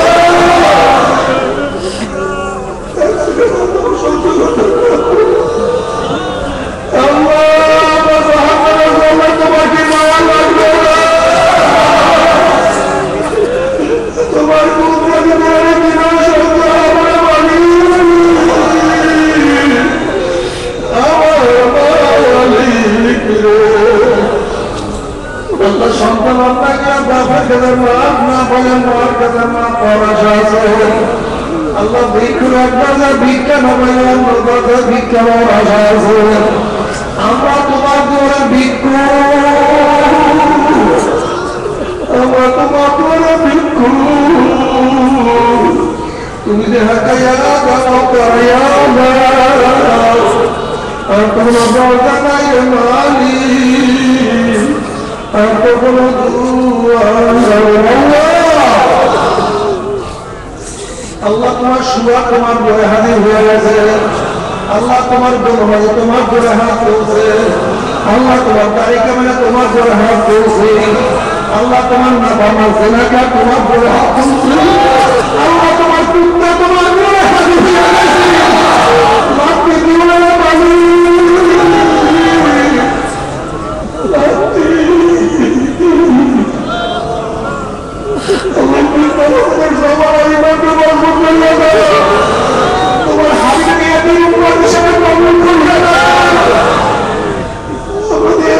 সহ্য করতে পারবো না। আল্লাহ জাহান্নামের জন্য তোমাকে মায়া লাগবে না, তোমার কুদরতে বড় দিন সহ্য হবে মালিক। সন্তান আপনাকে বাপের কাছে মাপ না বলে মার কাছে মাপ পড়াশা আছে। আল্লাহ ভিক্ষুর একবার ভিক্ষা না বলে অন্য কথা ভিক্ষা পাওয়ার আশা আছে। আমরা তোমার দ্বারা ভিক্ষু, আমরা তোমার দ্বারা ভিক্ষু। তুমি যে হাকাইয়া দাও করাইয়া দাও, আর কোনো দরকার নাই মালিক, আর তো কোনো দুয়া আল্লাহ তোমার সুরা তোমার ঘরে হাজির হয়ে গেছে, আল্লাহ তোমার জন্মায় তোমার ঘরে হাত চলছে, আল্লাহ তোমার তারিখে মানে তোমার ঘরে হাত চলছে, আল্লাহ তোমার নাফরমান জেনাকে তোমার ঘরে হাত চলছে, আল্লাহ তোমার কুত্তা তোমার ঘরে হাজির হয়ে গেছে, মাতৃ জীবনের পানি তোমার হাতে নিয়ে তুমি উপর হিসেবে কবুল করবে না, আমাদের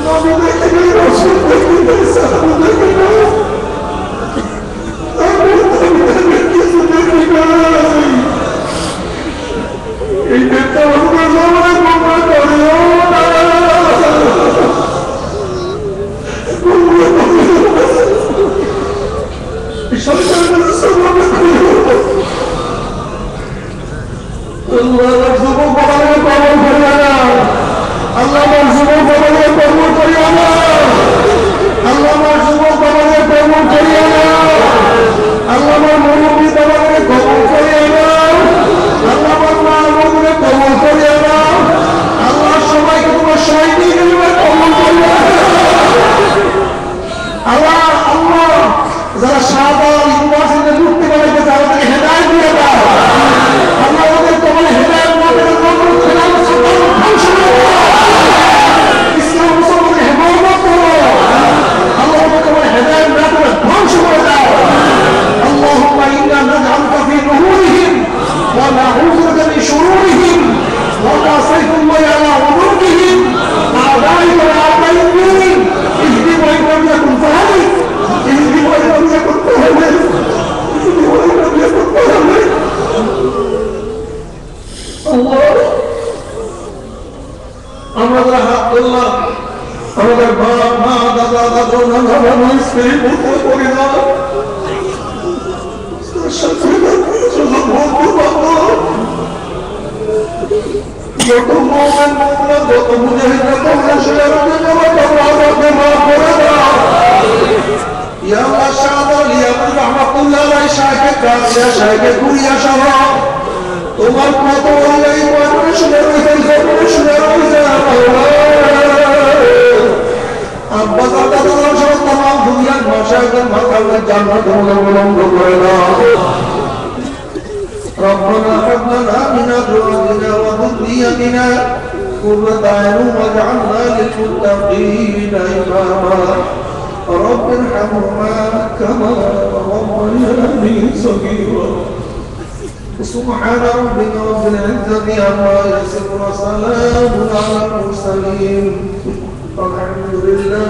নবী দেখে রাসূল দেখে সাহাবা দেখে না, আমরা কিছু দেখি না, এই দেখতে আমাদের জমানে কবুল করিও না, আল্লাহ যুবক বাবাকে কবুল করিও না, আল্লাহ আমার যুবক বাবাকে কবুল করিও না, আল্লাহ আমার যুবক বাবাকে কবুল করিও না, আল্লাহ আমার মুরব্বী বাবাকে কবুল করিও না, আল্লাহ আমার মা বাবাকে কবুল করিও না, আল্লাহ সবাইকে তোমার সহায়তা হিসেবে কবুল করিও না, আল্লাহ আল্লাহ যারা সাদা ইউনিভার্সিটিতে ঢুকতে পারে তাদেরকে হেদায়েত দিয়ে দাও, আল্লাহ ওদের তোমার হেদায়েত না পেলে নতুন খেলার সকল ধ্বংস করে দাও, ইসলাম মুসলমানদের হেফাজত করো, আল্লাহ ওদের তোমার হেদায়েত না পেলে ধ্বংস করে দাও, আল্লাহুম্মা ইন্না নাজআলুকা ফি নুহুরিহিম ওয়া নাউযু বিকা মিন শুরুরিহিম ওয়া নাসিফুল্লাহি আলা উমুরিহিম আ'দাইকা ওয়া আ'দাইহিম ইহদি ওয়া ইয়াকুন ফাহাদি ইহদি ওয়া ইয়াকুন ফাহাদি ইহদি ওয়া ইয়াকুন ফাহাদি আল্লাহ আমাদের হাত আল্লাহ আমাদের বাপ মা দাদা দাদু নানা নানা স্ত্রী পুত্র পরিবার যত মুমিন মুমিনাত যত মুজাহিদরা তোমরা শিয়ারকে জমা করো আমাকে মাফ করে দাও ইয়া আল্লাহ শাহাদা ইয়া রাহমাতুল্লাহ আলাইহি শাহেদ কাসিয়া শাহেদ কুরিয়া সহ তোমার কত ওলাই কোরআন শুনে রয়েছে আব্বা দাদা দাদা সহ तमाम দুনিয়ার মাশায়েখের মাথাকে জান্নাতের অবলম্বন করে দাও ربنا هب لنا من ازواجنا وذريتنا قرة اعين واجعلنا للمتقين اماما رب ارحمهما كما ربياني صغيرا سبحان ربك رب العزة عما يصفون وسلام على المرسلين والحمد لله